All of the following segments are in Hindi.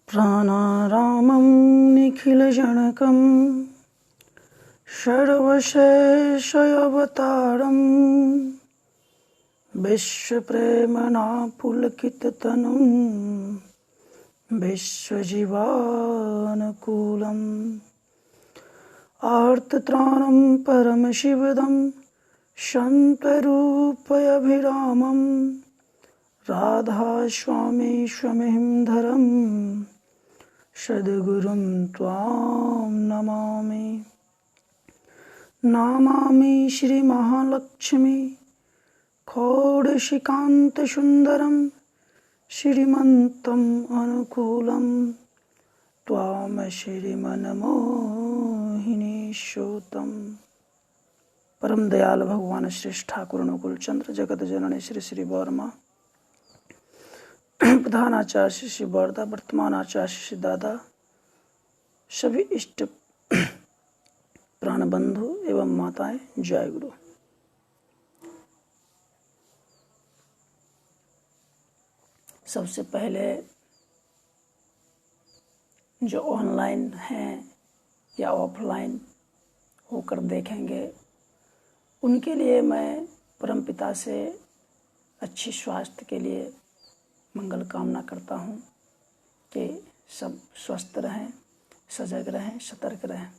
प्राणारामं निखिलजनकं सर्वशेषावतारं विश्वप्रेम्णा पुलकिततनुं विश्वजीवानुकूलम् आर्तत्राणं परमशिवदं शान्तरूपमभिरामं राधास्वामीश्वमिं धरं सद्गुरुं त्वां नमामि। नमामि श्रीमहालक्ष्मी षोडशिकान्तसुन्दरं श्रीमन्तम् अनुकूलं त्वां श्रीमन्मोहिनी श्रोतम्। परम दयाल भगवान श्रेष्ठ ठाकुर अनुकूल चंद्र जगत जननी श्री श्री वर्मा प्रधान आचार्य श्री श्री वर्दा वर्तमान आचार्य श्री दादा सभी इष्ट प्राण बंधु एवं माताएं जय गुरु। सबसे पहले जो ऑनलाइन हैं या ऑफलाइन होकर देखेंगे उनके लिए मैं परमपिता से अच्छी स्वास्थ्य के लिए मंगल कामना करता हूँ कि सब स्वस्थ रहें, सजग रहें, सतर्क रहें।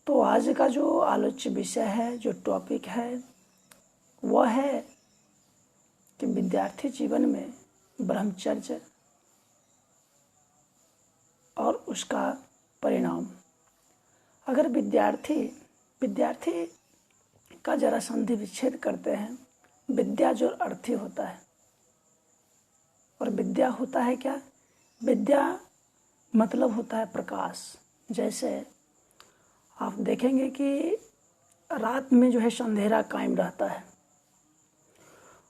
तो आज का जो आलोच्य विषय है, जो टॉपिक है, वह है कि विद्यार्थी जीवन में ब्रह्मचर्य और उसका परिणाम। अगर विद्यार्थी का जरा संधि विच्छेद करते हैं, विद्या जो अर्थी होता है और विद्या होता है क्या? विद्या मतलब होता है प्रकाश। जैसे आप देखेंगे कि रात में जो है अंधेरा कायम रहता है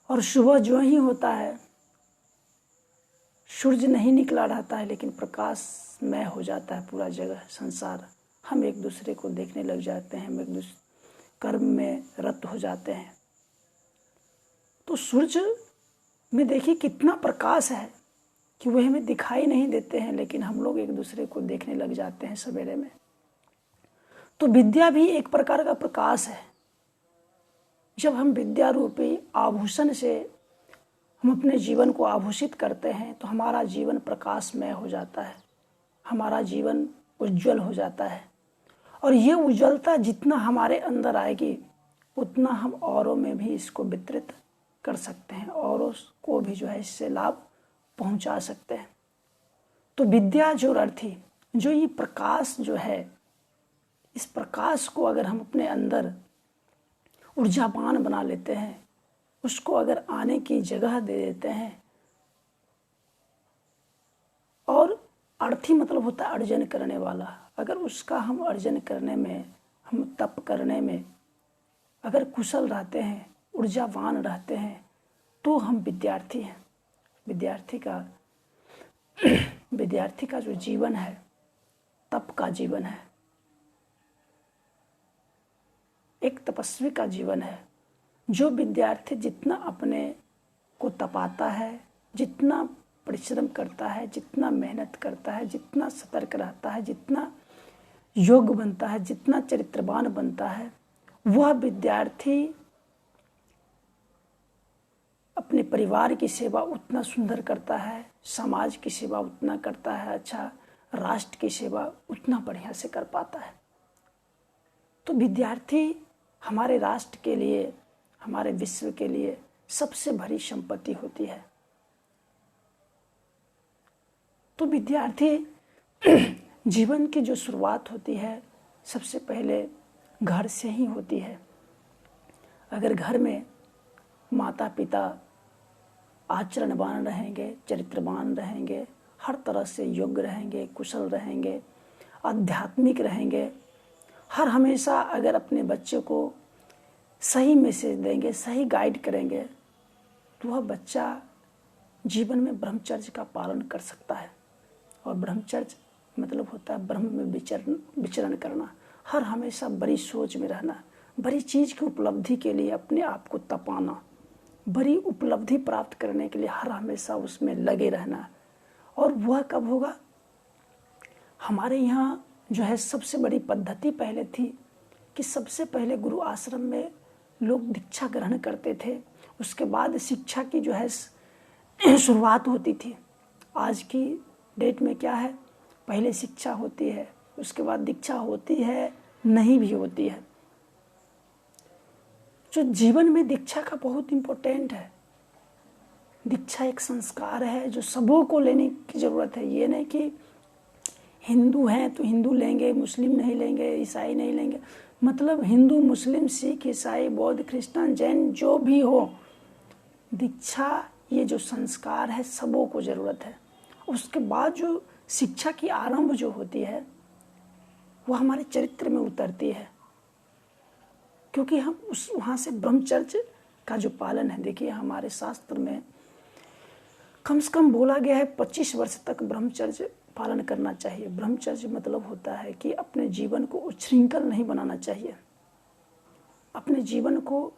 और सुबह जो ही होता है सूरज नहीं निकला रहता है, लेकिन प्रकाशमय हो जाता है पूरा जगह संसार। हम एक दूसरे को देखने लग जाते हैं, हम एक दूसरे कर्म में रत हो जाते हैं। तो सूरज में देखिए कितना प्रकाश है कि वह हमें दिखाई नहीं देते हैं, लेकिन हम लोग एक दूसरे को देखने लग जाते हैं सवेरे में। तो विद्या भी एक प्रकार का प्रकाश है। जब हम विद्या रूपी आभूषण से हम अपने जीवन को आभूषित करते हैं तो हमारा जीवन प्रकाशमय हो जाता है, हमारा जीवन उज्जवल हो जाता है। और ये उज्ज्वलता जितना हमारे अंदर आएगी उतना हम औरों में भी इसको वितरित कर सकते हैं, औरों को भी जो है इससे लाभ पहुंचा सकते हैं। तो विद्या जो अर्थी, जो ये प्रकाश जो है, इस प्रकाश को अगर हम अपने अंदर ऊर्जावान बना लेते हैं, उसको अगर आने की जगह दे देते हैं, और अर्थी मतलब होता है अर्जन करने वाला। अगर उसका हम अर्जन करने में, हम तप करने में अगर कुशल रहते हैं, ऊर्जावान रहते हैं, तो हम विद्यार्थी हैं। विद्यार्थी का जो जीवन है तप का जीवन है, एक तपस्वी का जीवन है। जो विद्यार्थी जितना अपने को तपाता है, जितना परिश्रम करता है, जितना मेहनत करता है, जितना सतर्क रहता है, जितना योग्य बनता है, जितना चरित्रवान बनता है, वह विद्यार्थी अपने परिवार की सेवा उतना सुंदर करता है, समाज की सेवा उतना करता है, अच्छा राष्ट्र की सेवा उतना बढ़िया से कर पाता है। तो विद्यार्थी हमारे राष्ट्र के लिए, हमारे विश्व के लिए सबसे बड़ी संपत्ति होती है। तो विद्यार्थी जीवन की जो शुरुआत होती है सबसे पहले घर से ही होती है। अगर घर में माता पिता आचरणवान रहेंगे, चरित्रवान रहेंगे, हर तरह से योग्य रहेंगे, कुशल रहेंगे, आध्यात्मिक रहेंगे, हर हमेशा अगर अपने बच्चे को सही मैसेज देंगे, सही गाइड करेंगे, तो वह बच्चा जीवन में ब्रह्मचर्य का पालन कर सकता है। और ब्रह्मचर्य मतलब होता है ब्रह्म में विचरण करना, हर हमेशा बड़ी सोच में रहना, बड़ी चीज़ की उपलब्धि के लिए अपने आप को तपाना, बड़ी उपलब्धि प्राप्त करने के लिए हर हमेशा उसमें लगे रहना। और और वह कब होगा? हमारे यहाँ जो है सबसे बड़ी पद्धति पहले थी कि सबसे पहले गुरु आश्रम में लोग दीक्षा ग्रहण करते थे, उसके बाद शिक्षा की जो है शुरुआत होती थी। आज की डेट में क्या है, पहले शिक्षा होती है, उसके बाद दीक्षा होती है, नहीं भी होती है। जो जीवन में दीक्षा का बहुत इम्पोर्टेंट है। दीक्षा एक संस्कार है जो सबों को लेने की ज़रूरत है। ये नहीं कि हिंदू हैं तो हिंदू लेंगे, मुस्लिम नहीं लेंगे, ईसाई नहीं लेंगे। मतलब हिंदू, मुस्लिम, सिख, ईसाई, बौद्ध, क्रिश्चियन, जैन जो भी हो, दीक्षा ये जो संस्कार है सबों को ज़रूरत है। उसके बाद जो शिक्षा की आरंभ जो होती है वो हमारे चरित्र में उतरती है, क्योंकि हम वहाँ से ब्रह्मचर्य का जो पालन है, देखिए हमारे शास्त्र में कम से कम बोला गया है 25 वर्ष तक ब्रह्मचर्य पालन करना चाहिए। ब्रह्मचर्य मतलब होता है कि अपने जीवन को उच्छृंखल नहीं बनाना चाहिए, अपने जीवन को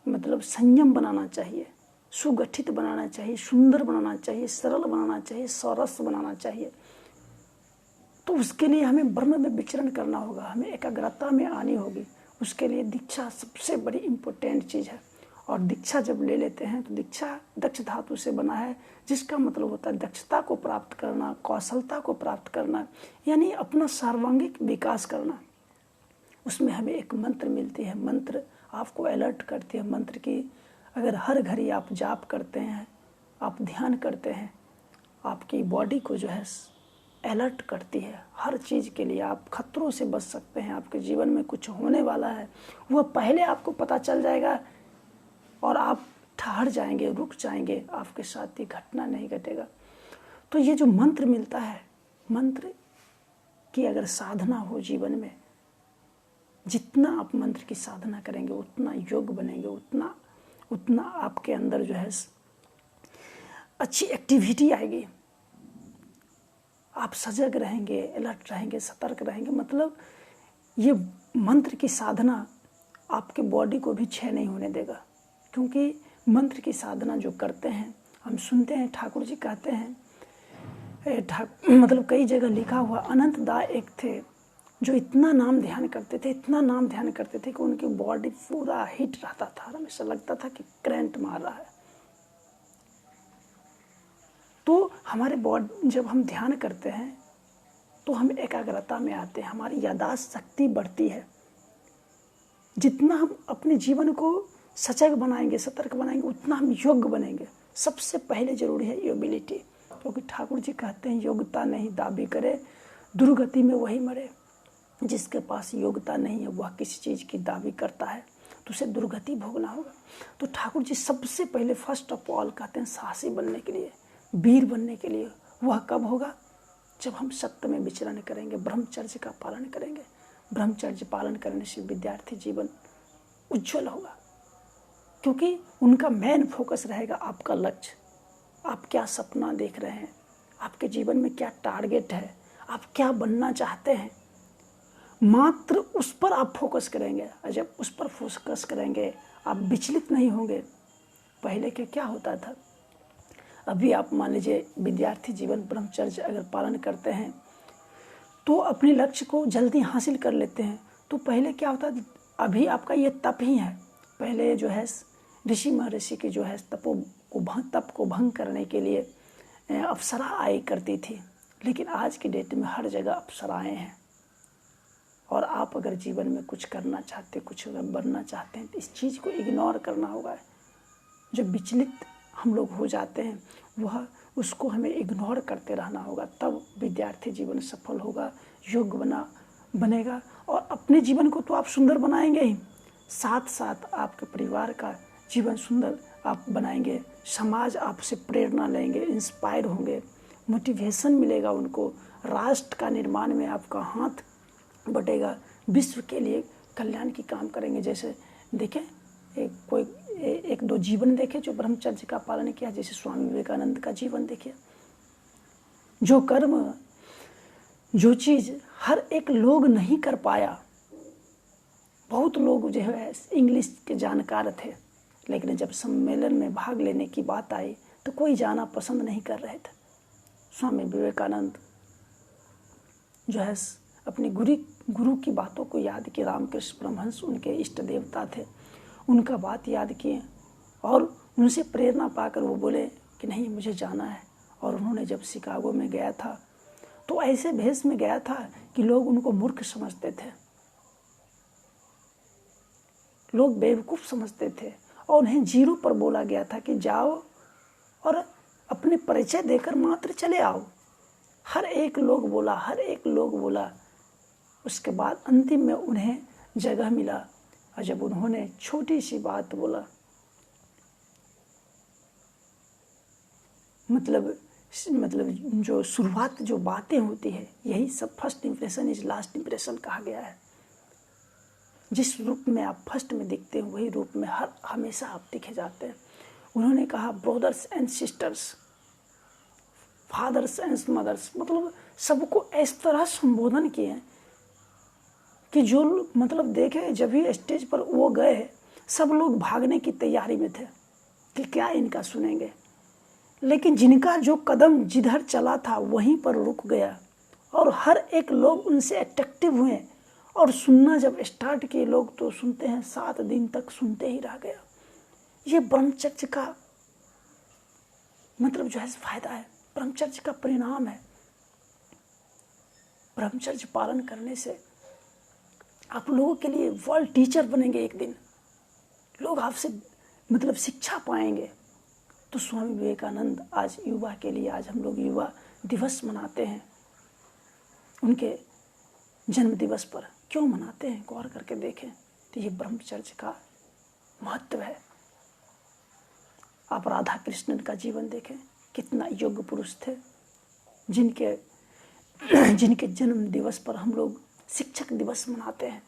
मतलब संयम बनाना चाहिए, सुगठित बनाना चाहिए, सुंदर बनाना चाहिए, सरल बनाना चाहिए, सरस बनाना चाहिए। तो उसके लिए हमें ब्रह्म में विचरण करना होगा, हमें एकाग्रता में आनी होगी। उसके लिए दीक्षा सबसे बड़ी इम्पोर्टेंट चीज़ है। और दीक्षा जब ले लेते हैं तो दीक्षा दक्ष धातु से बना है, जिसका मतलब होता है दक्षता को प्राप्त करना, कौशलता को प्राप्त करना, यानी अपना सर्वांगीण विकास करना। उसमें हमें एक मंत्र मिलती है, मंत्र आपको अलर्ट करती है। मंत्र की अगर हर घड़ी आप जाप करते हैं, आप ध्यान करते हैं, आपकी बॉडी को जो है अलर्ट करती है। हर चीज़ के लिए आप खतरों से बच सकते हैं। आपके जीवन में कुछ होने वाला है वह पहले आपको पता चल जाएगा और आप ठहर जाएंगे, रुक जाएंगे, आपके साथ ये घटना नहीं घटेगा। तो ये जो मंत्र मिलता है, मंत्र की अगर साधना हो जीवन में, जितना आप मंत्र की साधना करेंगे उतना योग बनेंगे, उतना आपके अंदर जो है अच्छी एक्टिविटी आएगी। आप सजग रहेंगे, अलर्ट रहेंगे, सतर्क रहेंगे। मतलब ये मंत्र की साधना आपके बॉडी को भी क्षय नहीं होने देगा, क्योंकि मंत्र की साधना जो करते हैं, हम सुनते हैं ठाकुर जी कहते हैं, मतलब कई जगह लिखा हुआ, अनंत दास एक थे जो इतना नाम ध्यान करते थे, इतना नाम ध्यान करते थे कि उनकी बॉडी पूरा हिट रहता था, हमेशा लगता था कि करंट मार रहा है। तो हमारे बॉडी जब हम ध्यान करते हैं तो हम एकाग्रता में आते हैं, हमारी याददाश्त शक्ति बढ़ती है। जितना हम अपने जीवन को सजग बनाएंगे, सतर्क बनाएंगे, उतना हम योग्य बनेंगे। सबसे पहले जरूरी है योबिलिटी, क्योंकि ठाकुर जी कहते हैं योग्यता नहीं दाबी करे, दुर्गति में वही मरे। जिसके पास योग्यता नहीं है वह किसी चीज़ की दाबी करता है तो उसे दुर्गति भोगना होगा। तो ठाकुर जी सबसे पहले फर्स्ट ऑफ ऑल कहते हैं साहसी बनने के लिए, वीर बनने के लिए। वह कब होगा? जब हम सत्य में विचरण करेंगे, ब्रह्मचर्य का पालन करेंगे। ब्रह्मचर्य पालन करने से विद्यार्थी जीवन उज्जवल होगा, क्योंकि उनका मेन फोकस रहेगा आपका लक्ष्य। आप क्या सपना देख रहे हैं, आपके जीवन में क्या टारगेट है, आप क्या बनना चाहते हैं, मात्र उस पर आप फोकस करेंगे। जब उस पर फोकस करेंगे आप विचलित नहीं होंगे। पहले के क्या होता था, अभी आप मान लीजिए विद्यार्थी जीवन ब्रह्मचर्य अगर पालन करते हैं तो अपने लक्ष्य को जल्दी हासिल कर लेते हैं। तो पहले क्या होता, अभी आपका ये तप ही है। पहले जो है ऋषि महर्षि की जो है तप को भंग करने के लिए अप्सरा आई करती थी, लेकिन आज की डेट में हर जगह अप्सराएं हैं। और आप अगर जीवन में कुछ करना चाहते, कुछ अगर बनना चाहते हैं तो इस चीज़ को इग्नोर करना होगा। जो विचलित हम लोग हो जाते हैं वह उसको हमें इग्नोर करते रहना होगा, तब विद्यार्थी जीवन सफल होगा, योग्य बनेगा। और अपने जीवन को तो आप सुंदर बनाएंगे ही, साथ साथ आपके परिवार का जीवन सुंदर आप बनाएंगे। समाज आपसे प्रेरणा लेंगे, इंस्पायर होंगे, मोटिवेशन मिलेगा उनको। राष्ट्र का निर्माण में आपका हाथ बटेगा, विश्व के लिए कल्याण की काम करेंगे। जैसे देखें एक दो जीवन देखें जो ब्रह्मचर्य का पालन किया, जैसे स्वामी विवेकानंद का जीवन देखिए। जो कर्म, जो चीज़ हर एक लोग नहीं कर पाया, बहुत लोग जो है इंग्लिश के जानकार थे, लेकिन जब सम्मेलन में भाग लेने की बात आई तो कोई जाना पसंद नहीं कर रहे थे। स्वामी विवेकानंद जो है अपने गुरु की बातों को याद किए। रामकृष्ण परमहंस उनके इष्ट देवता थे, उनका बात याद किए और उनसे प्रेरणा पाकर वो बोले कि नहीं मुझे जाना है। और उन्होंने जब शिकागो में गया था तो ऐसे भेष में गया था कि लोग उनको मूर्ख समझते थे, लोग बेवकूफ़ समझते थे और उन्हें जीरो पर बोला गया था कि जाओ और अपने परिचय देकर मात्र चले आओ। हर एक लोग बोला। उसके बाद अंतिम में उन्हें जगह मिला और जब उन्होंने छोटी सी बात बोला, मतलब जो शुरुआत जो बातें होती है, यही सब first impression is last impression कहा गया है। जिस रूप में आप फर्स्ट में दिखते हैं वही रूप में हमेशा आप दिखे जाते हैं। उन्होंने कहा brothers and sisters, fathers and mothers, मतलब सबको इस तरह संबोधन किए कि जो मतलब देखे जब भी स्टेज पर वो गए सब लोग भागने की तैयारी में थे कि क्या इनका सुनेंगे, लेकिन जिनका जो कदम जिधर चला था वहीं पर रुक गया और हर एक लोग उनसे अट्रैक्टिव हुए और सुनना जब स्टार्ट किए लोग तो सुनते हैं 7 दिन तक सुनते ही रह गया। ये ब्रह्मचर्य का मतलब जो है फायदा है, ब्रह्मचर्य का परिणाम है। ब्रह्मचर्य पालन करने से आप लोगों के लिए वर्ल्ड टीचर बनेंगे। एक दिन लोग आपसे मतलब शिक्षा पाएंगे। तो स्वामी विवेकानंद आज युवा के लिए, आज हम लोग युवा दिवस मनाते हैं। उनके जन्म दिवस पर क्यों मनाते हैं, गौर करके देखें तो ये ब्रह्मचर्य का महत्व है। आप राधा कृष्णन का जीवन देखें, कितना योग्य पुरुष थे, जिनके जन्म दिवस पर हम लोग शिक्षक दिवस मनाते हैं।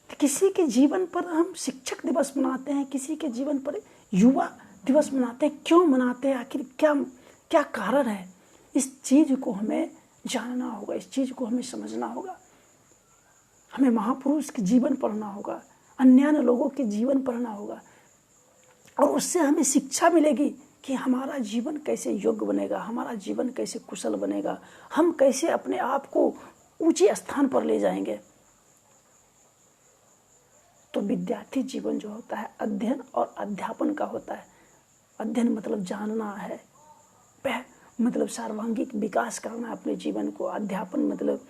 तो किसी के जीवन पर हम शिक्षक दिवस मनाते हैं, किसी के जीवन पर युवा दिवस मनाते हैं। क्यों मनाते हैं, आखिर क्या कारण है? इस चीज़ को हमें जानना होगा, इस चीज़ को हमें समझना होगा। हमें महापुरुष के जीवन पढ़ना होगा, अन्य लोगों के जीवन पढ़ना होगा और उससे हमें शिक्षा मिलेगी कि हमारा जीवन कैसे योग्य बनेगा, हमारा जीवन कैसे कुशल बनेगा, हम कैसे अपने आप को ऊंचे स्थान पर ले जाएंगे। तो विद्यार्थी जीवन जो होता है अध्ययन और अध्यापन का होता है। अध्ययन मतलब जानना है, मतलब सर्वांगीण विकास करना है अपने जीवन को। अध्यापन मतलब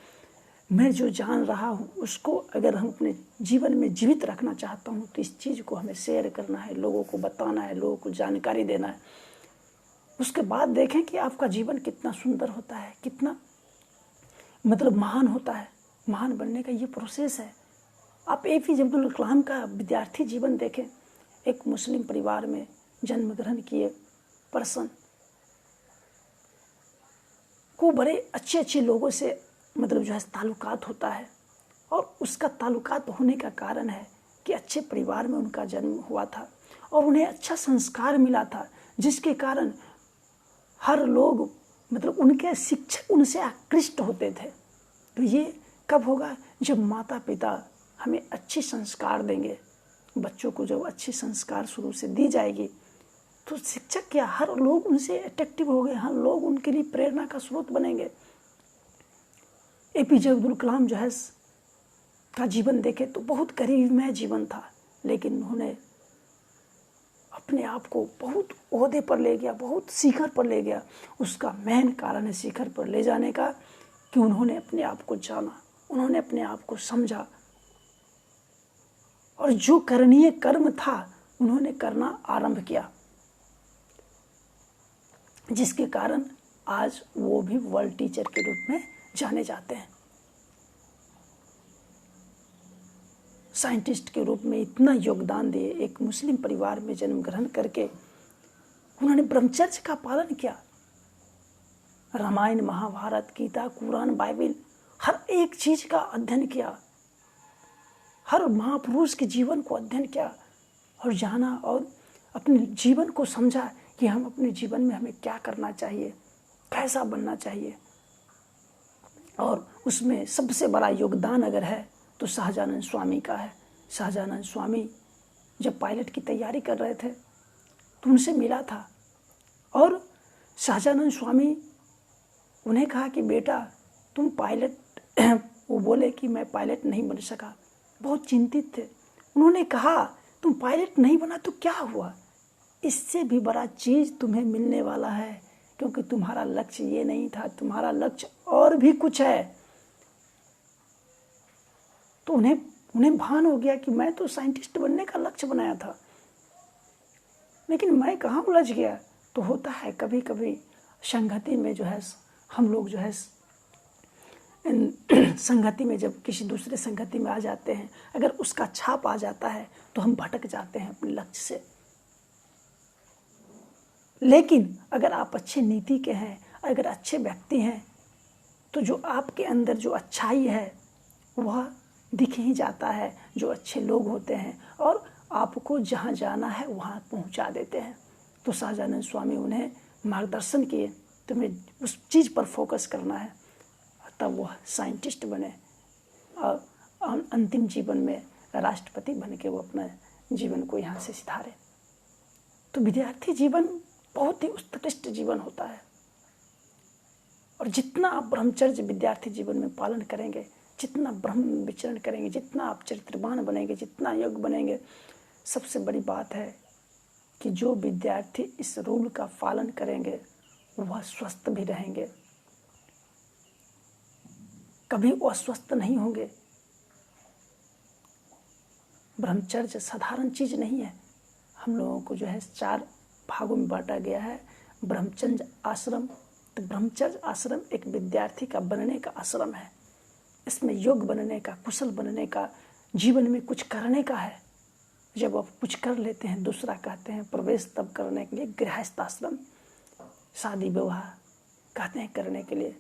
मैं जो जान रहा हूँ उसको अगर हम अपने जीवन में जीवित रखना चाहता हूँ तो इस चीज़ को हमें शेयर करना है, लोगों को बताना है, लोगों को जानकारी देना है। उसके बाद देखें कि आपका जीवन कितना सुंदर होता है, कितना मतलब महान होता है। महान बनने का ये प्रोसेस है। आप APJ अब्दुल कलाम का विद्यार्थी जीवन देखें। एक मुस्लिम परिवार में जन्म ग्रहण किए पर्सन को बड़े अच्छे लोगों से मतलब जो है ताल्लुकात होता है और उसका ताल्लुकात होने का कारण है कि अच्छे परिवार में उनका जन्म हुआ था और उन्हें अच्छा संस्कार मिला था, जिसके कारण हर लोग मतलब उनके शिक्षक उनसे आकृष्ट होते थे। तो ये कब होगा? जब माता पिता हमें अच्छे संस्कार देंगे। बच्चों को जब अच्छे संस्कार शुरू से दी जाएगी तो शिक्षक क्या, हर लोग उनसे अट्रैक्टिव हो गए, हर लोग उनके लिए प्रेरणा का स्रोत बनेंगे। APJ अब्दुल कलाम जो है का जीवन देखे तो बहुत गरीबमय जीवन था, लेकिन उन्होंने अपने आप को बहुत ओहदे पर ले गया, बहुत शिखर पर ले गया। उसका मेन कारण है शिखर पर ले जाने का कि उन्होंने अपने आप को जाना, उन्होंने अपने आप को समझा और जो करणीय कर्म था उन्होंने करना आरंभ किया, जिसके कारण आज वो भी वर्ल्ड टीचर के रूप में जाने जाते हैं। साइंटिस्ट के रूप में इतना योगदान दिए। एक मुस्लिम परिवार में जन्म ग्रहण करके उन्होंने ब्रह्मचर्य का पालन किया। रामायण, महाभारत, गीता, कुरान, बाइबल, हर एक चीज का अध्ययन किया, हर महापुरुष के जीवन को अध्ययन किया और जाना और अपने जीवन को समझा कि हम अपने जीवन में हमें क्या करना चाहिए, कैसा बनना चाहिए। और उसमें सबसे बड़ा योगदान अगर है तो शाहजानंद स्वामी का है। शाहजानंद स्वामी जब पायलट की तैयारी कर रहे थे तो उनसे मिला था और शाहजानंद स्वामी उन्हें कहा कि बेटा तुम पायलट वो बोले कि मैं पायलट नहीं बन सका, बहुत चिंतित थे। उन्होंने कहा तुम पायलट नहीं बना तो क्या हुआ, इससे भी बड़ा चीज़ तुम्हें मिलने वाला है, क्योंकि तुम्हारा लक्ष्य ये नहीं था, तुम्हारा लक्ष्य और भी कुछ है। तो उन्हें भान हो गया कि मैं तो साइंटिस्ट बनने का लक्ष्य बनाया था, लेकिन मैं कहाँ उलझ गया। तो होता है कभी कभी संगति में जो है हम लोग जो है संगति में जब किसी दूसरे संगति में आ जाते हैं, अगर उसका छाप आ जाता है तो हम भटक जाते हैं अपने लक्ष्य से। लेकिन अगर आप अच्छे नीति के हैं, अगर अच्छे व्यक्ति हैं, तो जो आपके अंदर जो अच्छाई है वह दिख ही जाता है। जो अच्छे लोग होते हैं और आपको जहाँ जाना है वहाँ पहुँचा देते हैं। तो सहजानंद स्वामी उन्हें मार्गदर्शन किए, तुम्हें उस चीज़ पर फोकस करना है, तब वह साइंटिस्ट बने और अंतिम जीवन में राष्ट्रपति बन के वो अपना जीवन को यहाँ से सिधारे। तो विद्यार्थी जीवन बहुत ही उत्कृष्ट जीवन होता है। और जितना आप ब्रह्मचर्य विद्यार्थी जीवन में पालन करेंगे, जितना ब्रह्म विचरण करेंगे, जितना आप चरित्रवान बनेंगे, जितना योग्य बनेंगे, सबसे बड़ी बात है कि जो विद्यार्थी इस रूल का पालन करेंगे वह स्वस्थ भी रहेंगे, कभी वो अस्वस्थ नहीं होंगे। ब्रह्मचर्य साधारण चीज नहीं है। हम लोगों को जो है 4 भागों में बांटा गया है। ब्रह्मचर्य आश्रम, तो ब्रह्मचर्य आश्रम एक विद्यार्थी का बनने का आश्रम है। इसमें योग्य बनने का, कुशल बनने का, जीवन में कुछ करने का है। जब आप कुछ कर लेते हैं, दूसरा कहते हैं प्रवेश तब करने के लिए गृहस्थ आश्रम, शादी विवाह कहते हैं करने के लिए।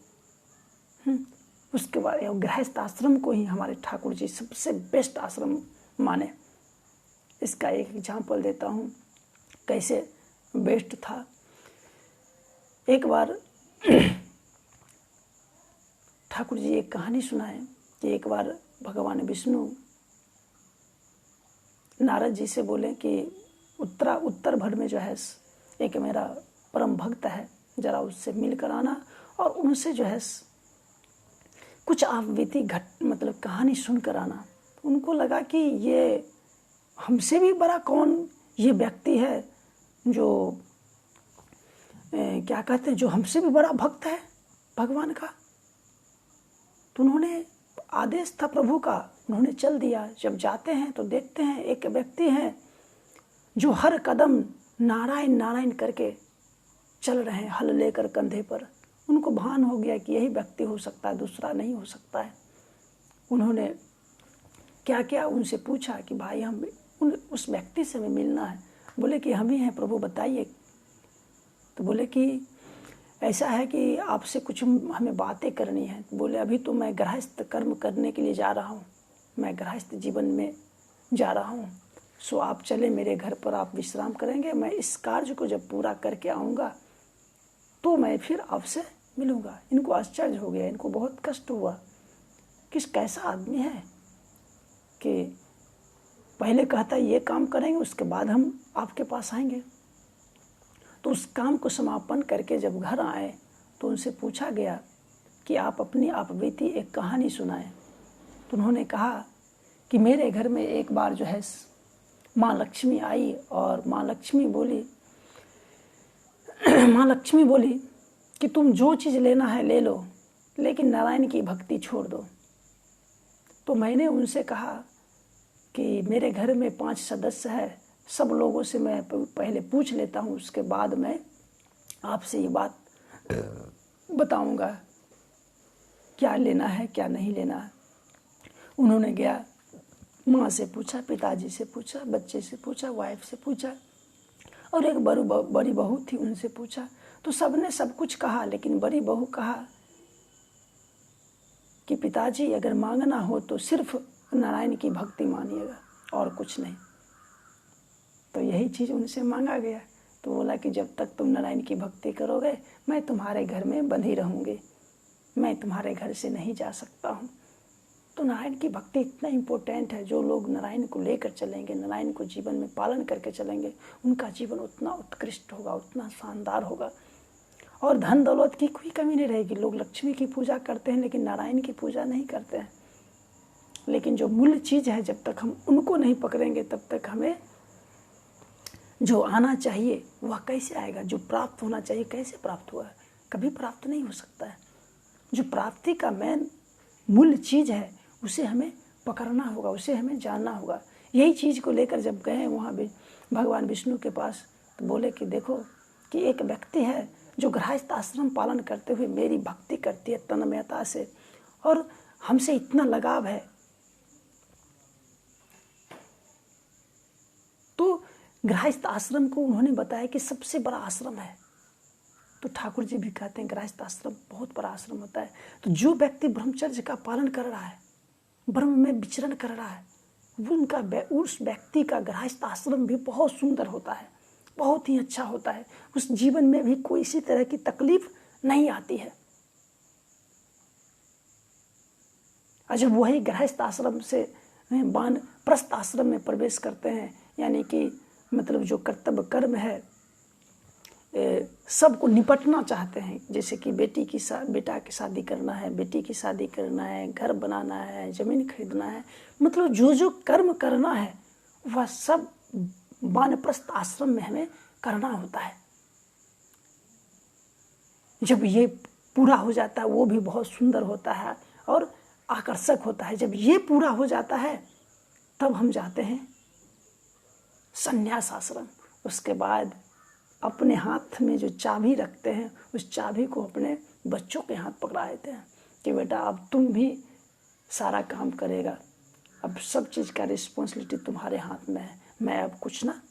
उसके बाद गृहस्थ आश्रम को ही हमारे ठाकुर जी सबसे बेस्ट आश्रम माने। इसका एक एग्जाम्पल देता हूँ कैसे बेस्ट था। एक बार ठाकुर जी एक कहानी सुनाए कि एक बार भगवान विष्णु नारद जी से बोले कि उत्तर भर में जो है एक मेरा परम भक्त है, जरा उससे मिलकर आना और उनसे जो है कुछ आप बीती मतलब कहानी सुनकर आना। उनको लगा कि ये हमसे भी बड़ा कौन ये व्यक्ति है जो क्या कहते हैं, जो हमसे भी बड़ा भक्त है भगवान का। तो उन्होंने, आदेश था प्रभु का, उन्होंने चल दिया। जब जाते हैं तो देखते हैं एक व्यक्ति है जो हर कदम नारायण नारायण करके चल रहे हैं, हल लेकर कंधे पर। उनको भान हो गया कि यही व्यक्ति हो सकता है, दूसरा नहीं हो सकता है। उन्होंने क्या क्या उनसे पूछा कि भाई हम उस व्यक्ति से हमें मिलना है। बोले कि हम ही हैं प्रभु, बताइए। तो बोले कि ऐसा है कि आपसे कुछ हमें बातें करनी है। बोले अभी तो मैं गृहस्थ कर्म करने के लिए जा रहा हूँ, मैं गृहस्थ जीवन में जा रहा हूँ, सो आप चले मेरे घर पर, आप विश्राम करेंगे। मैं इस कार्य को जब पूरा करके आऊँगा तो मैं फिर आपसे मिलूँगा। इनको आश्चर्य हो गया, इनको बहुत कष्ट हुआ कि कैसा आदमी है कि पहले कहता है ये काम करेंगे, उसके बाद हम आपके पास आएंगे। तो उस काम को समापन करके जब घर आए तो उनसे पूछा गया कि आप अपनी आप बीती एक कहानी सुनाएं। तो उन्होंने कहा कि मेरे घर में एक बार जो है माँ लक्ष्मी आई और माँ लक्ष्मी बोली कि तुम जो चीज़ लेना है ले लो, लेकिन नारायण की भक्ति छोड़ दो। तो मैंने उनसे कहा कि मेरे घर में 5 सदस्य है, सब लोगों से मैं पहले पूछ लेता हूँ, उसके बाद मैं आपसे ये बात बताऊँगा क्या लेना है क्या नहीं लेना है। उन्होंने गया, माँ से पूछा, पिताजी से पूछा, बच्चे से पूछा, वाइफ से पूछा और एक बड़ी बहू थी, उनसे पूछा। तो सबने सब कुछ कहा, लेकिन बड़ी बहू कहा कि पिताजी अगर मांगना हो तो सिर्फ नारायण की भक्ति मानिएगा और कुछ नहीं। तो यही चीज़ उनसे मांगा गया। तो बोला कि जब तक तुम नारायण की भक्ति करोगे मैं तुम्हारे घर में बंधी रहूँगी, मैं तुम्हारे घर से नहीं जा सकता हूँ। तो नारायण की भक्ति इतना इम्पोर्टेंट है। जो लोग नारायण को लेकर चलेंगे, नारायण को जीवन में पालन करके चलेंगे, उनका जीवन उतना उत्कृष्ट होगा, उतना शानदार होगा। और धन दौलत की कोई कमी नहीं रहेगी। लोग लक्ष्मी की पूजा करते हैं लेकिन नारायण की पूजा नहीं करते हैं। लेकिन जो मूल चीज़ है, जब तक हम उनको नहीं पकड़ेंगे तब तक हमें जो आना चाहिए वह कैसे आएगा, जो प्राप्त होना चाहिए कैसे प्राप्त हुआ है, कभी प्राप्त नहीं हो सकता है। जो प्राप्ति का मेन मूल चीज़ है उसे हमें पकड़ना होगा, उसे हमें जानना होगा। यही चीज़ को लेकर जब गए वहाँ भी भगवान विष्णु के पास, तो बोले कि देखो कि एक व्यक्ति है जो गृहस्थ आश्रम पालन करते हुए मेरी भक्ति करती है तन्मयता से, और हमसे इतना लगाव है। तो गृहस्थ आश्रम को उन्होंने बताया कि सबसे बड़ा आश्रम है। तो ठाकुर जी भी कहते हैं गृहस्थ आश्रम बहुत बड़ा आश्रम होता है। तो जो व्यक्ति ब्रह्मचर्य का पालन कर रहा है, ब्रह्म में विचरण कर रहा है, उस व्यक्ति का गृहस्थ आश्रम भी बहुत सुंदर होता है, बहुत ही अच्छा होता है। उस जीवन में भी कोई इसी तरह की तकलीफ नहीं आती है। और जब वही गृहस्थ आश्रम से वानप्रस्थ आश्रम में प्रवेश करते हैं, यानी कि मतलब जो कर्तव्य कर्म है सबको निपटना चाहते हैं, जैसे कि बेटा की शादी करना है, बेटी की शादी करना है, घर बनाना है, जमीन खरीदना है, मतलब जो जो कर्म करना है वह सब वानप्रस्थ आश्रम में हमें करना होता है। जब ये पूरा हो जाता है वो भी बहुत सुंदर होता है और आकर्षक होता है। जब ये पूरा हो जाता है तब हम जाते हैं संन्यास आश्रम। उसके बाद अपने हाथ में जो चाबी रखते हैं उस चाबी को अपने बच्चों के हाथ पकड़ा देते हैं कि बेटा अब तुम भी सारा काम करेगा, अब सब चीज़ का रिस्पॉन्सिबिलिटी तुम्हारे हाथ में है, मैं अब कुछ ना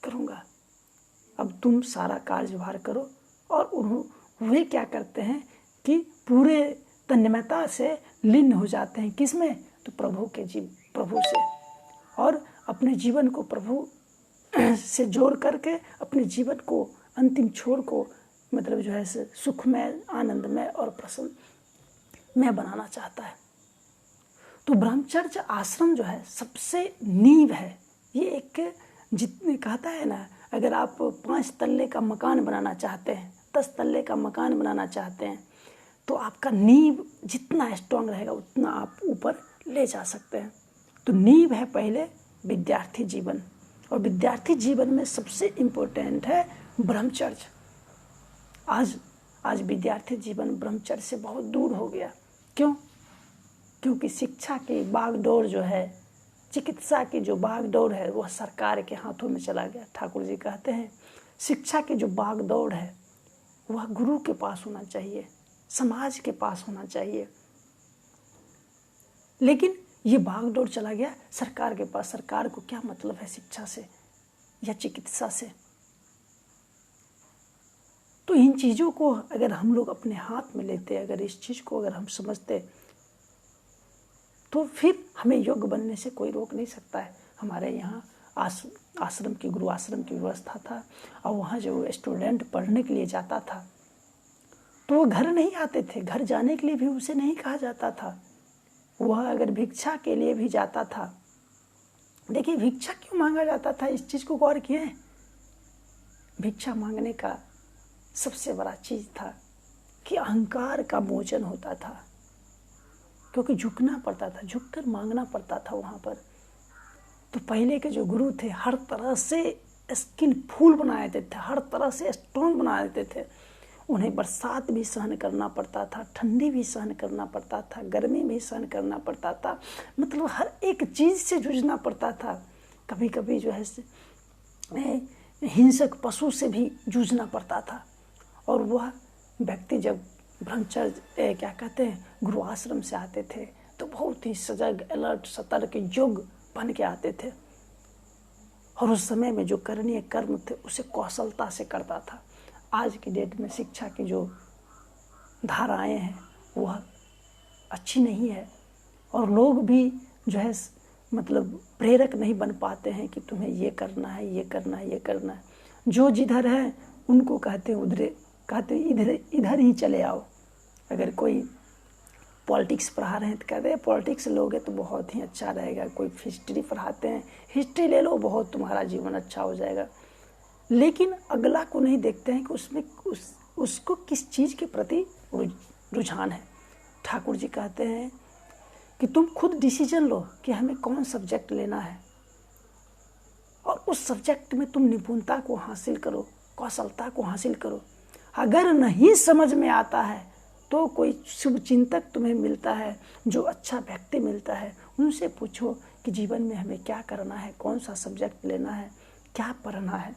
करूँगा, अब तुम सारा कार्यभार करो। और वे क्या करते हैं कि पूरे तन्मयता से लीन हो जाते हैं। किस में? तो प्रभु से, और अपने जीवन को प्रभु से जोड़ करके अपने जीवन को अंतिम छोर को मतलब जो है सुखमय, आनंदमय और प्रसन्न बनाना चाहता है। तो ब्रह्मचर्य आश्रम जो है सबसे नींव है। ये एक जितने कहता है ना, अगर आप 5 तल्ले का मकान बनाना चाहते हैं, 10 तल्ले का मकान बनाना चाहते हैं, तो आपका नींव जितना स्ट्रांग रहेगा उतना आप ऊपर ले जा सकते हैं। तो नींव है पहले विद्यार्थी जीवन, और विद्यार्थी जीवन में सबसे इम्पोर्टेंट है ब्रह्मचर्य। आज विद्यार्थी जीवन ब्रह्मचर्य से बहुत दूर हो गया। क्यों? क्योंकि शिक्षा की बागडोर जो है, चिकित्सा की जो बागडोर है वह सरकार के हाथों में चला गया। ठाकुर जी कहते हैं शिक्षा की जो बागडोर है वह गुरु के पास होना चाहिए, समाज के पास होना चाहिए, लेकिन ये भागदौड़ चला गया सरकार के पास। सरकार को क्या मतलब है शिक्षा से या चिकित्सा से? तो इन चीज़ों को अगर हम लोग अपने हाथ में लेते, अगर इस चीज़ को अगर हम समझते, तो फिर हमें योग्य बनने से कोई रोक नहीं सकता है। हमारे यहाँ आश्रम की गुरु आश्रम की व्यवस्था था, और वहाँ जो स्टूडेंट पढ़ने के लिए जाता था तो वो घर नहीं आते थे, घर जाने के लिए भी उसे नहीं कहा जाता था। वह अगर भिक्षा के लिए भी जाता था, देखिए भिक्षा क्यों मांगा जाता था, इस चीज़ को गौर किए? भिक्षा मांगने का सबसे बड़ा चीज़ था कि अहंकार का मोचन होता था, क्योंकि झुकना पड़ता था, झुककर मांगना पड़ता था वहाँ पर। तो पहले के जो गुरु थे हर तरह से स्किलफुल बना देते थे, हर तरह से स्ट्रॉन्ग बना देते थे। उन्हें बरसात भी सहन करना पड़ता था, ठंडी भी सहन करना पड़ता था, गर्मी भी सहन करना पड़ता था, मतलब हर एक चीज़ से जूझना पड़ता था। कभी कभी जो है हिंसक पशु से भी जूझना पड़ता था। और वह व्यक्ति जब ब्रह्मचर्य क्या कहते हैं गुरु आश्रम से आते थे तो बहुत ही सजग, अलर्ट, सतर्क, योग्य बन के आते थे, और उस समय में जो करणीय कर्म थे उसे कौशलता से करता था। आज की डेट में शिक्षा की जो धाराएं हैं वह अच्छी नहीं है, और लोग भी जो है मतलब प्रेरक नहीं बन पाते हैं कि तुम्हें ये करना है, ये करना है, ये करना है। जो जिधर है उनको कहते हैं इधर ही चले आओ। अगर कोई पॉलिटिक्स पढ़ा रहे हैं तो कहते हैं पॉलिटिक्स लोगे तो बहुत ही अच्छा रहेगा। कोई हिस्ट्री पढ़ाते हैं, हिस्ट्री ले लो, बहुत तुम्हारा जीवन अच्छा हो जाएगा। लेकिन अगला को नहीं देखते हैं कि उसमें उसको किस चीज़ के प्रति रुझान है। ठाकुर जी कहते हैं कि तुम खुद डिसीजन लो कि हमें कौन सब्जेक्ट लेना है और उस सब्जेक्ट में तुम निपुणता को हासिल करो, कौशलता को हासिल करो। अगर नहीं समझ में आता है तो कोई शुभ चिंतक तुम्हें मिलता है, जो अच्छा व्यक्ति मिलता है, उनसे पूछो कि जीवन में हमें क्या करना है, कौन सा सब्जेक्ट लेना है, क्या पढ़ना है।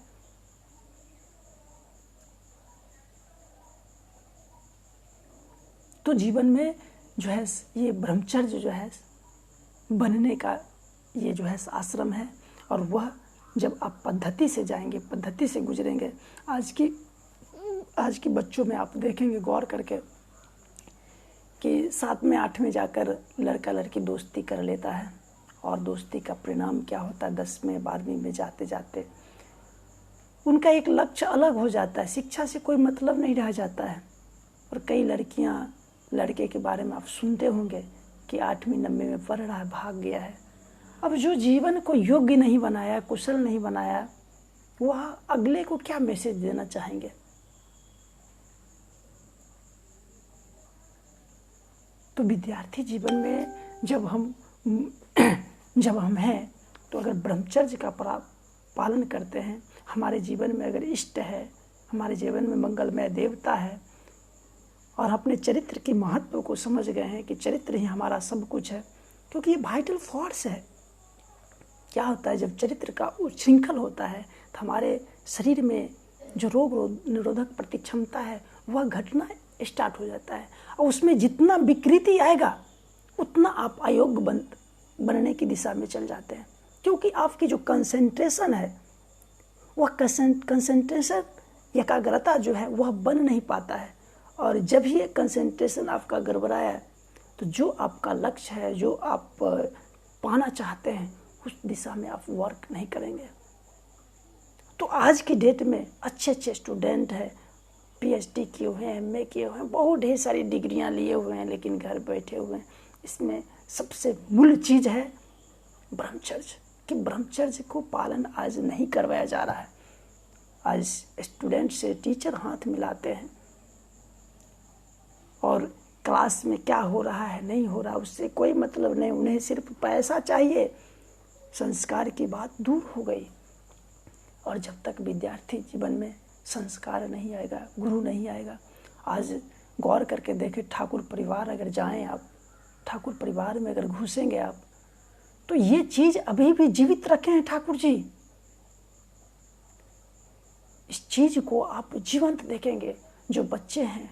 तो जीवन में जो है ये ब्रह्मचर्य जो है बनने का ये जो है आश्रम है। और वह जब आप पद्धति से जाएंगे, पद्धति से गुजरेंगे, आज की बच्चों में आप देखेंगे गौर करके कि 7वें 8वें जाकर लड़का लड़की दोस्ती कर लेता है और दोस्ती का परिणाम क्या होता है, 10वें 12वीं में जाते जाते उनका एक लक्ष्य अलग हो जाता है, शिक्षा से कोई मतलब नहीं रह जाता है। और कई लड़कियां लड़के के बारे में आप सुनते होंगे कि 8वीं 9वीं में पढ़ रहा है, भाग गया है। अब जो जीवन को योग्य नहीं बनाया, कुशल नहीं बनाया, वह अगले को क्या मैसेज देना चाहेंगे। तो विद्यार्थी जीवन में जब हम हैं तो अगर ब्रह्मचर्य का पालन करते हैं, हमारे जीवन में अगर इष्ट है, हमारे जीवन में मंगलमय देवता है और अपने चरित्र के महत्व को समझ गए हैं कि चरित्र ही हमारा सब कुछ है, क्योंकि ये वाइटल फोर्स है। क्या होता है जब चरित्र का उच्छृंखल होता है तो हमारे शरीर में जो रोग निरोधक प्रतिक्षमता है वह घटना स्टार्ट हो जाता है और उसमें जितना विकृति आएगा उतना आप अयोग्य बनने की दिशा में चल जाते हैं, क्योंकि आपकी जो कंसंट्रेशन है वह कंसंट्रेशन एकाग्रता जो है वह बन नहीं पाता है। और जब ये कंसंट्रेशन आपका गड़बड़ाया तो जो आपका लक्ष्य है, जो आप पाना चाहते हैं, उस दिशा में आप वर्क नहीं करेंगे। तो आज की डेट में अच्छे अच्छे स्टूडेंट हैं, पीएचडी किए हुए हैं, एमए किए हुए हैं, बहुत ढेर सारी डिग्रियां लिए हुए हैं, लेकिन घर बैठे हुए हैं। इसमें सबसे मूल चीज़ है ब्रह्मचर्य, कि ब्रह्मचर्य को पालन आज नहीं करवाया जा रहा है। आज स्टूडेंट से टीचर हाथ मिलाते हैं और क्लास में क्या हो रहा है नहीं हो रहा उससे कोई मतलब नहीं, उन्हें सिर्फ पैसा चाहिए। संस्कार की बात दूर हो गई। और जब तक विद्यार्थी जीवन में संस्कार नहीं आएगा, गुरु नहीं आएगा, आज गौर करके देखें, ठाकुर परिवार अगर जाएं आप, ठाकुर परिवार में अगर घुसेंगे आप, तो ये चीज अभी भी जीवित रखे हैं ठाकुर जी। इस चीज को आप जीवंत देखेंगे। जो बच्चे हैं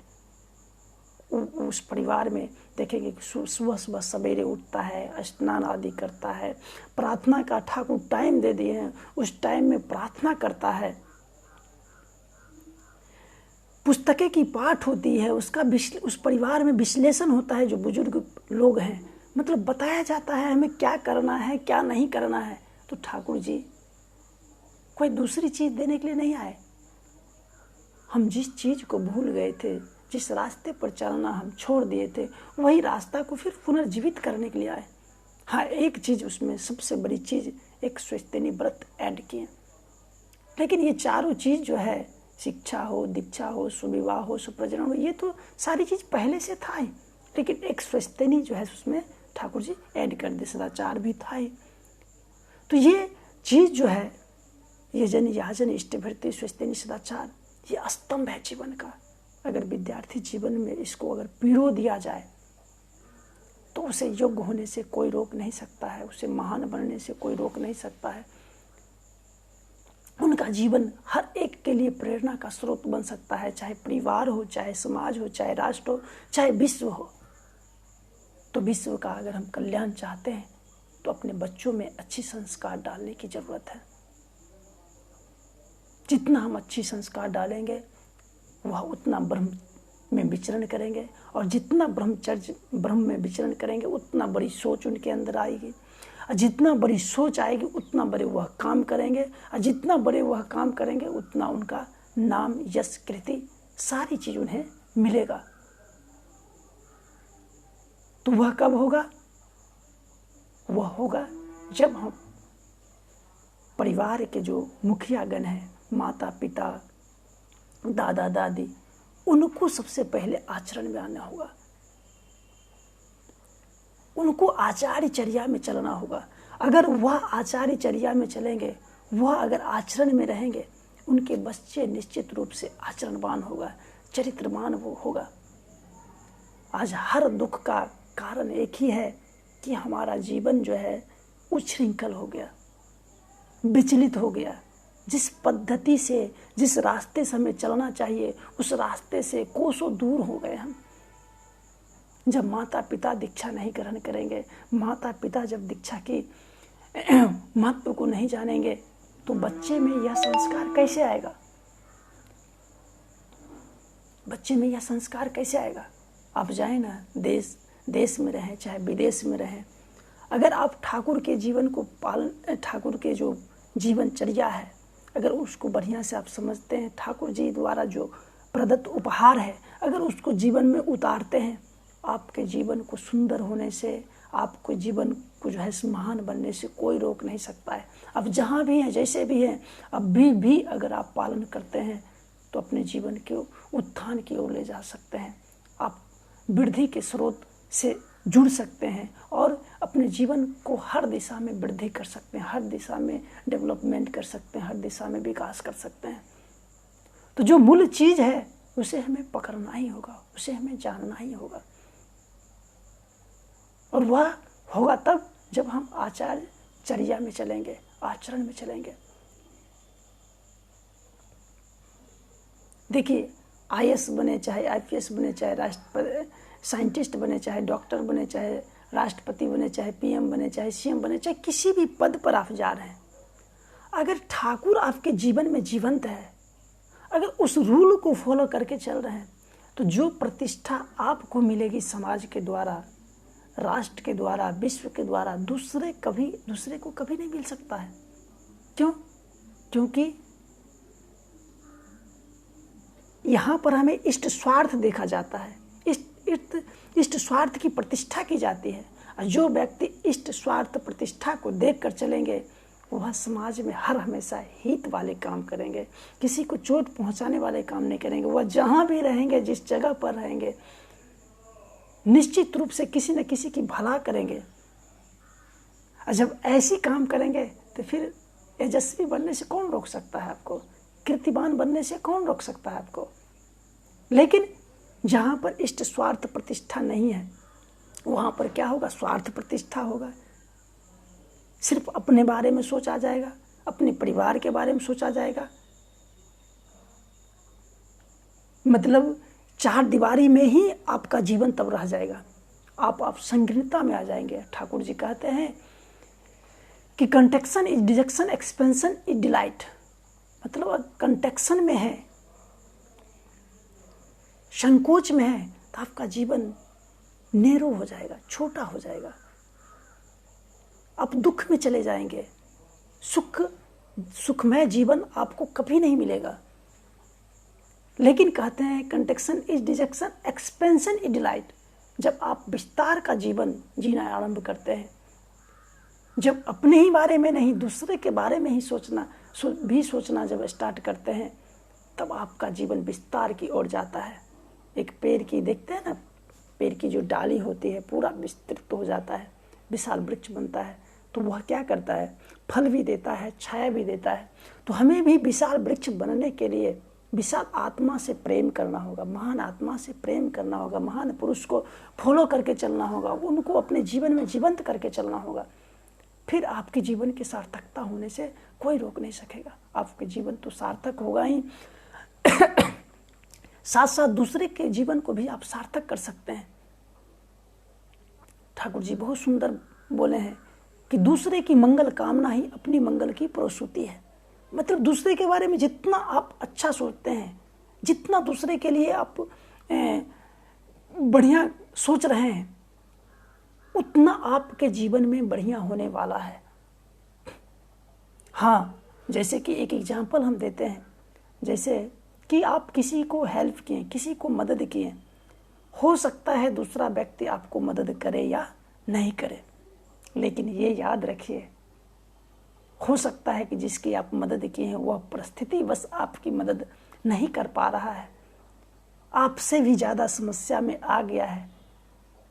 उस परिवार में देखेंगे कि सुबह सुबह सवेरे उठता है, स्नान आदि करता है, प्रार्थना का ठाकुर टाइम दे दिए हैं, उस टाइम में प्रार्थना करता है, पुस्तकें की पाठ होती है, उसका उस परिवार में विश्लेषण होता है। जो बुजुर्ग लोग हैं, मतलब बताया जाता है हमें क्या करना है क्या नहीं करना है। तो ठाकुर जी कोई दूसरी चीज देने के लिए नहीं आए। हम जिस चीज को भूल गए थे, जिस रास्ते पर चलना हम छोड़ दिए थे, वही रास्ता को फिर पुनर्जीवित करने के लिए आए। हाँ, एक चीज उसमें सबसे बड़ी चीज, एक स्वस्तिनी व्रत ऐड किए। लेकिन ये चारों चीज जो है, शिक्षा हो, दीक्षा हो, सुविवाह हो, सुप्रजनन हो, ये तो सारी चीज पहले से था ही, लेकिन एक स्वस्तिनी जो है उसमें ठाकुर जी ऐड कर दे, सदाचार भी था ही। तो ये चीज जो है, ये जन याजन इष्टभृति स्वस्तिनी सदाचार, ये स्तंभ है जीवन का। अगर विद्यार्थी जीवन में इसको अगर पिरो दिया जाए तो उसे योग्य होने से कोई रोक नहीं सकता है, उसे महान बनने से कोई रोक नहीं सकता है। उनका जीवन हर एक के लिए प्रेरणा का स्रोत बन सकता है, चाहे परिवार हो, चाहे समाज हो, चाहे राष्ट्र हो, चाहे विश्व हो। तो विश्व का अगर हम कल्याण चाहते हैं तो अपने बच्चों में अच्छी संस्कार डालने की जरूरत है। जितना हम अच्छी संस्कार डालेंगे वह उतना ब्रह्म में विचरण करेंगे, और जितना ब्रह्म में विचरण करेंगे उतना बड़ी सोच उनके अंदर आएगी, और जितना बड़ी सोच आएगी उतना बड़े वह काम करेंगे, और जितना बड़े वह काम करेंगे उतना उनका नाम, यश, कृति, सारी चीज उन्हें मिलेगा। तो वह कब होगा? वह होगा जब हम परिवार के जो मुखियागण हैं, माता पिता, दादा दादी, उनको सबसे पहले आचरण में आना होगा, उनको आचार्यचर्या में चलना होगा। अगर वह आचार्यचर्या में चलेंगे, वह अगर आचरण में रहेंगे, उनके बच्चे निश्चित रूप से आचरणवान होगा, चरित्रवान वो होगा। आज हर दुख का कारण एक ही है कि हमारा जीवन जो है उच्छृंखल हो गया, विचलित हो गया। जिस पद्धति से, जिस रास्ते से हमें चलना चाहिए, उस रास्ते से कोसों दूर हो गए हम। जब माता पिता दीक्षा नहीं ग्रहण करेंगे, माता पिता जब दीक्षा की महत्व को नहीं जानेंगे, तो बच्चे में यह संस्कार कैसे आएगा? बच्चे में यह संस्कार कैसे आएगा? आप जाए ना, देश में रहें चाहे विदेश में रहें, अगर आप ठाकुर के जीवन को ठाकुर के जो जीवनचर्या है, अगर उसको बढ़िया से आप समझते हैं, ठाकुर जी द्वारा जो प्रदत्त उपहार है, अगर उसको जीवन में उतारते हैं, आपके जीवन को सुंदर होने से, आपको जीवन को जो है महान बनने से कोई रोक नहीं सकता है। अब जहाँ भी हैं, जैसे भी हैं, अभी भी अगर आप पालन करते हैं तो अपने जीवन के उत्थान की ओर ले जा सकते हैं। आप वृद्धि के स्रोत से जुड़ सकते हैं और अपने जीवन को हर दिशा में वृद्धि कर सकते हैं, हर दिशा में डेवलपमेंट कर सकते हैं, हर दिशा में विकास कर सकते हैं। तो जो मूल चीज़ है उसे हमें पकड़ना ही होगा, उसे हमें जानना ही होगा। और वह होगा तब जब हम आचार्यचर्या में चलेंगे, आचरण में चलेंगे। देखिए, आईएएस बने, चाहे आईपीएस बने, चाहे राष्ट्रपति साइंटिस्ट बने, चाहे डॉक्टर बने, चाहे राष्ट्रपति बने, चाहे पीएम बने, चाहे सीएम बने, चाहे किसी भी पद पर आप जा रहे हैं, अगर ठाकुर आपके जीवन में जीवंत है, अगर उस रूल को फॉलो करके चल रहे हैं, तो जो प्रतिष्ठा आपको मिलेगी समाज के द्वारा, राष्ट्र के द्वारा, विश्व के द्वारा, दूसरे को कभी नहीं मिल सकता है। क्यों? क्योंकि यहाँ पर हमें इष्ट स्वार्थ देखा जाता है, इष्ट स्वार्थ की प्रतिष्ठा की जाती है। और जो व्यक्ति इष्ट स्वार्थ प्रतिष्ठा को देखकर चलेंगे, वह समाज में हर हमेशा हित वाले काम करेंगे, किसी को चोट पहुंचाने वाले काम नहीं करेंगे। वह जहाँ भी रहेंगे, जिस जगह पर रहेंगे, निश्चित रूप से किसी न किसी की भला करेंगे। और जब ऐसी काम करेंगे तो फिर यशस्वी बनने से कौन रोक सकता है आपको? कीर्तिवान बनने से कौन रोक सकता है आपको? लेकिन जहाँ पर इष्ट स्वार्थ प्रतिष्ठा नहीं है, वहाँ पर क्या होगा? स्वार्थ प्रतिष्ठा होगा। सिर्फ अपने बारे में सोचा जाएगा, अपने परिवार के बारे में सोचा जाएगा। मतलब चार दीवारी में ही आपका जीवन तब रह जाएगा, आप संकीर्णता में आ जाएंगे। ठाकुर जी कहते हैं कि contraction is dejection, expansion is delight. मतलब कंटेक्शन में है, संकोच में है, तो आपका जीवन नैरो हो जाएगा, छोटा हो जाएगा, आप दुख में चले जाएंगे। सुखमय जीवन आपको कभी नहीं मिलेगा। लेकिन कहते हैं contraction is dejection, expansion is delight. जब आप विस्तार का जीवन जीना आरंभ करते हैं, जब अपने ही बारे में नहीं, दूसरे के बारे में ही सोचना जब स्टार्ट करते हैं, तब आपका जीवन विस्तार की ओर जाता है। एक पेड़ की देखते हैं ना, पेड़ की जो डाली होती है पूरा विस्तृत हो जाता है, विशाल वृक्ष बनता है। तो वह क्या करता है? फल भी देता है, छाया भी देता है। तो हमें भी विशाल वृक्ष बनने के लिए विशाल आत्मा से प्रेम करना होगा, महान आत्मा से प्रेम करना होगा, महान पुरुष को फॉलो करके चलना होगा, उनको अपने जीवन में जीवंत करके चलना होगा। फिर आपके जीवन की सार्थकता होने से कोई रोक नहीं सकेगा। आपके जीवन तो सार्थक होगा ही, साथ साथ दूसरे के जीवन को भी आप सार्थक कर सकते हैं। ठाकुर जी बहुत सुंदर बोले हैं कि दूसरे की मंगल कामना ही अपनी मंगल की प्रसूति है। मतलब दूसरे के बारे में जितना आप अच्छा सोचते हैं, जितना दूसरे के लिए आप बढ़िया सोच रहे हैं, उतना आपके जीवन में बढ़िया होने वाला है। हाँ, जैसे कि एक एग्जाम्पल हम देते हैं, जैसे कि आप किसी को हेल्प किए, किसी को मदद किए, हो सकता है दूसरा व्यक्ति आपको मदद करे या नहीं करे, लेकिन ये याद रखिए, हो सकता है कि जिसकी आप मदद किए हैं वह परिस्थिति बस आपकी मदद नहीं कर पा रहा है, आपसे भी ज़्यादा समस्या में आ गया है,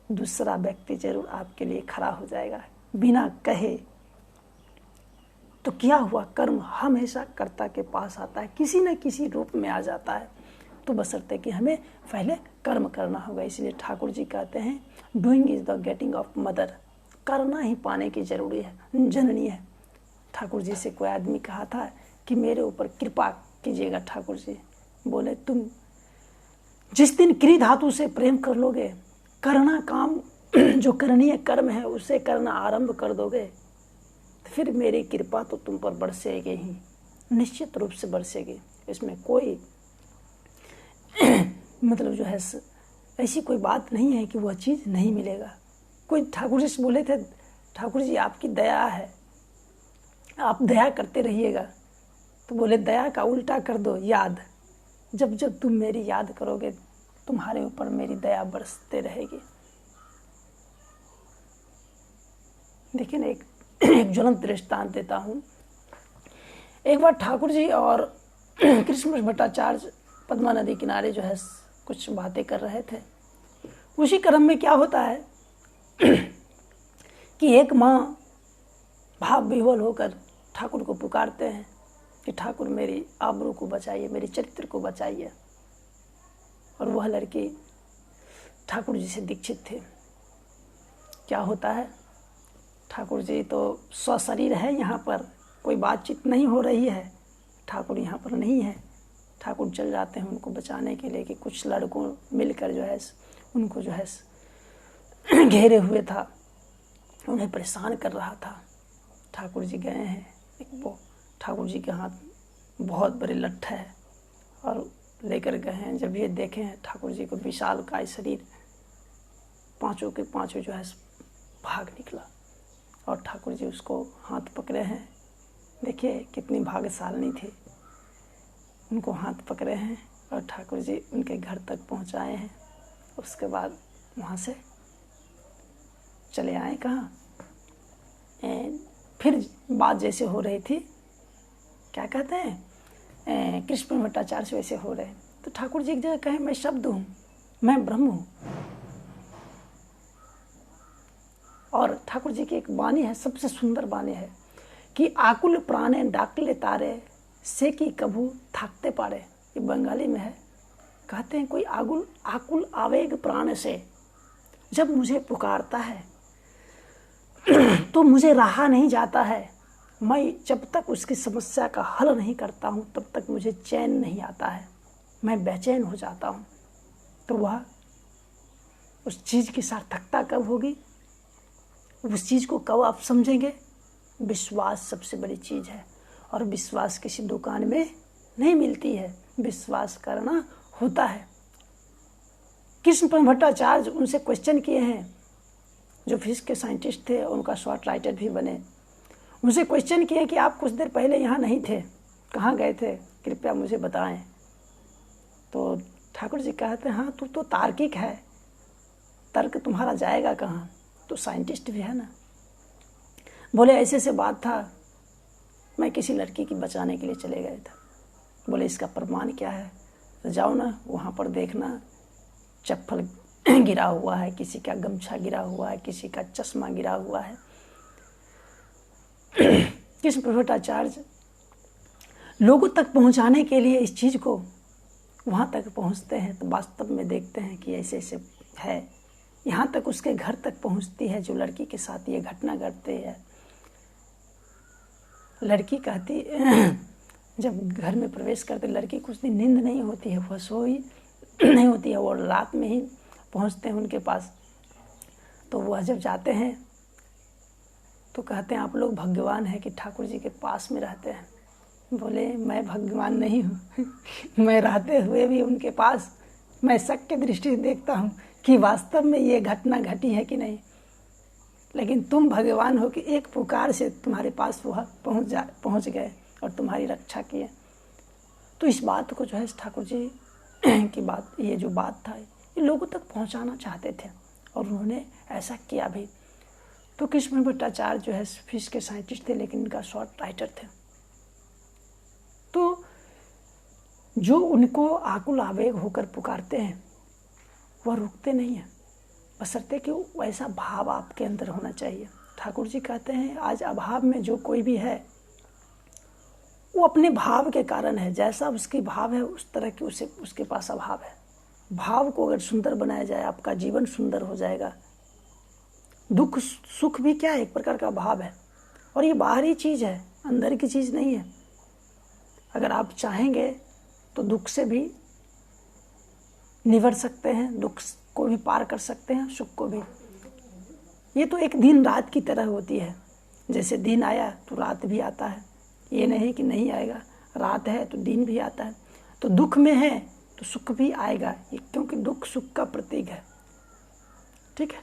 दूसरा व्यक्ति जरूर आपके लिए खड़ा हो जाएगा बिना कहे। तो क्या हुआ, कर्म हमेशा कर्ता के पास आता है, किसी न किसी रूप में आ जाता है। तो बशर्ते कि हमें पहले कर्म करना होगा। इसलिए ठाकुर जी कहते हैं doing is the getting off mother, करना ही पाने की जरूरी है, जननी है। ठाकुर जी से कोई आदमी कहा था कि मेरे ऊपर कृपा कीजिएगा ठाकुर जी। बोले तुम जिस दिन क्री धातु से प्रेम कर लोगे, करना काम जो करणीय कर्म है उसे करना आरंभ कर दोगे, तो फिर मेरी कृपा तो तुम पर बरसेगी ही, निश्चित रूप से बरसेगी। इसमें कोई मतलब जो है ऐसी कोई बात नहीं है कि वह चीज़ नहीं मिलेगा। कोई ठाकुर जी से बोले थे, ठाकुर जी आपकी दया है, आप दया करते रहिएगा। तो बोले दया का उल्टा कर दो, याद। जब जब तुम मेरी याद करोगे तुम्हारे ऊपर मेरी दया बरसते रहेगी। देखिए ना, एक ज्वलंत दृष्टांत देता हूँ। एक बार ठाकुर जी और कृष्ण भट्टाचार्य पद्मा नदी किनारे जो है कुछ बातें कर रहे थे। उसी क्रम में क्या होता है कि एक माँ भाव विह्वल होकर ठाकुर को पुकारते हैं कि ठाकुर मेरी आबरू को बचाइए, मेरे चरित्र को बचाइए। और वह लड़की ठाकुर जी से दीक्षित थे। क्या होता है, ठाकुर जी तो स्वशरीर है, यहाँ पर कोई बातचीत नहीं हो रही है, ठाकुर यहाँ पर नहीं है। ठाकुर चल जाते हैं उनको बचाने के लिए कि कुछ लड़कों मिलकर जो है उनको जो है घेरे हुए था, उन्हें परेशान कर रहा था। ठाकुर जी गए हैं, एक वो ठाकुर जी के हाथ बहुत बड़े लट्ठ है और लेकर गए हैं। जब ये देखे हैं ठाकुर जी को विशाल काय शरीर, पांचों के पांचों जो है भाग निकला और ठाकुर जी उसको हाथ पकड़े हैं। देखिए कितनी भाग्यशालिनी थी, उनको हाथ पकड़े हैं और ठाकुर जी उनके घर तक पहुंचाए हैं। उसके बाद वहाँ से चले आए कहाँ, फिर बात जैसे हो रही थी, क्या कहते हैं, कृष्ण भट्टाचार्य से वैसे हो रहे। तो ठाकुर जी एक जगह कहे मैं शब्द हूँ, मैं ब्रह्म हूँ। और ठाकुर जी की एक वाणी है, सबसे सुंदर वाणी है कि आकुल प्राणे डाकले तारे से की कभू थाकते पारे। ये बंगाली में है। कहते हैं कोई आकुल आवेग प्राण से जब मुझे पुकारता है तो मुझे रहा नहीं जाता है। मैं जब तक उसकी समस्या का हल नहीं करता हूँ तब तक मुझे चैन नहीं आता है, मैं बेचैन हो जाता हूँ। तो वह उस चीज़ की सार्थकता कब होगी, उस चीज़ को कब आप समझेंगे? विश्वास सबसे बड़ी चीज़ है और विश्वास किसी दुकान में नहीं मिलती है, विश्वास करना होता है। कृष्ण भट्टाचार्य उनसे क्वेश्चन किए हैं, जो फिजिक्स के साइंटिस्ट थे, उनका शॉर्ट राइटर भी बने। उनसे क्वेश्चन किए कि आप कुछ देर पहले यहाँ नहीं थे, कहाँ गए थे, कृपया मुझे बताएं। तो ठाकुर जी कहते हैं हाँ तू तो तार्किक है, तर्क तुम्हारा जाएगा कहाँ, तो साइंटिस्ट भी है ना। बोले ऐसे से बात था, मैं किसी लड़की की बचाने के लिए चले गए थे। बोले इसका प्रमाण क्या है? तो जाओ ना वहाँ पर देखना, चप्पल गिरा हुआ है, किसी का गमछा गिरा हुआ है, किसी का चश्मा गिरा हुआ है। कृष्ण भट्टाचार्य लोगों तक पहुँचाने के लिए इस चीज़ को वहाँ तक पहुँचते हैं तो वास्तव में देखते हैं कि ऐसे ऐसे है। यहाँ तक उसके घर तक पहुँचती है जो लड़की के साथ ये घटना घटती है। लड़की कहती जब घर में प्रवेश करते लड़की कुछ दिन नींद नहीं होती है, वह सोई नहीं होती है, वो रात में ही पहुँचते हैं उनके पास। तो वह जब जाते हैं तो कहते हैं आप लोग भाग्यवान हैं कि ठाकुर जी के पास में रहते हैं। बोले मैं भाग्यवान नहीं हूँ मैं रहते हुए भी उनके पास मैं शक की दृष्टि से देखता हूँ कि वास्तव में ये घटना घटी है कि नहीं। लेकिन तुम भगवान हो कि एक पुकार से तुम्हारे पास वह पहुँच गए और तुम्हारी रक्षा किए। तो इस बात को जो है ठाकुर जी की बात, ये जो बात था ये लोगों तक पहुँचाना चाहते थे और उन्होंने ऐसा किया भी। तो कृष्ण भट्टाचार्य जो है फिजिक्स के साइंटिस्ट थे लेकिन इनका शॉर्ट राइटर थे। तो जो उनको आकुल आवेग होकर पुकारते हैं वह रुकते नहीं हैं, बशर्ते कि वैसा भाव आपके अंदर होना चाहिए। ठाकुर जी कहते हैं आज अभाव में जो कोई भी है वो अपने भाव के कारण है, जैसा उसकी भाव है उस तरह की उसे उसके पास अभाव है। भाव को अगर सुंदर बनाया जाए आपका जीवन सुंदर हो जाएगा। दुख सुख भी क्या है, एक प्रकार का भाव है, और ये बाहरी चीज़ है, अंदर की चीज़ नहीं है। अगर आप चाहेंगे तो दुख से भी निवर सकते हैं, दुख को भी पार कर सकते हैं, सुख को भी। ये तो एक दिन रात की तरह होती है, जैसे दिन आया तो रात भी आता है, ये नहीं कि नहीं आएगा, रात है तो दिन भी आता है। तो दुख में है तो सुख भी आएगा, ये क्योंकि दुख सुख का प्रतीक है, ठीक है,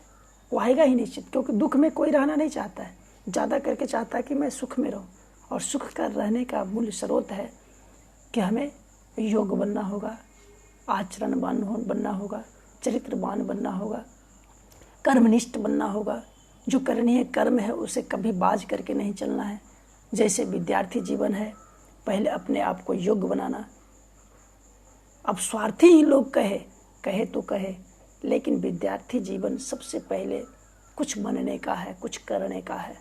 वो आएगा ही निश्चित। क्योंकि दुख में कोई रहना नहीं चाहता है, ज़्यादा करके चाहता है कि मैं सुख में रहूं। और सुख का रहने का मूल स्रोत है कि हमें योग बनना होगा, आचरणवान बनना होगा, चरित्रवान बनना होगा, कर्मनिष्ठ बनना होगा। जो करणीय कर्म है उसे कभी बाज करके नहीं चलना है। जैसे विद्यार्थी जीवन है, पहले अपने आप को योग्य बनाना। अब स्वार्थी ही लोग कहे तो कहे, लेकिन विद्यार्थी जीवन सबसे पहले कुछ बनने का है, कुछ करने का है,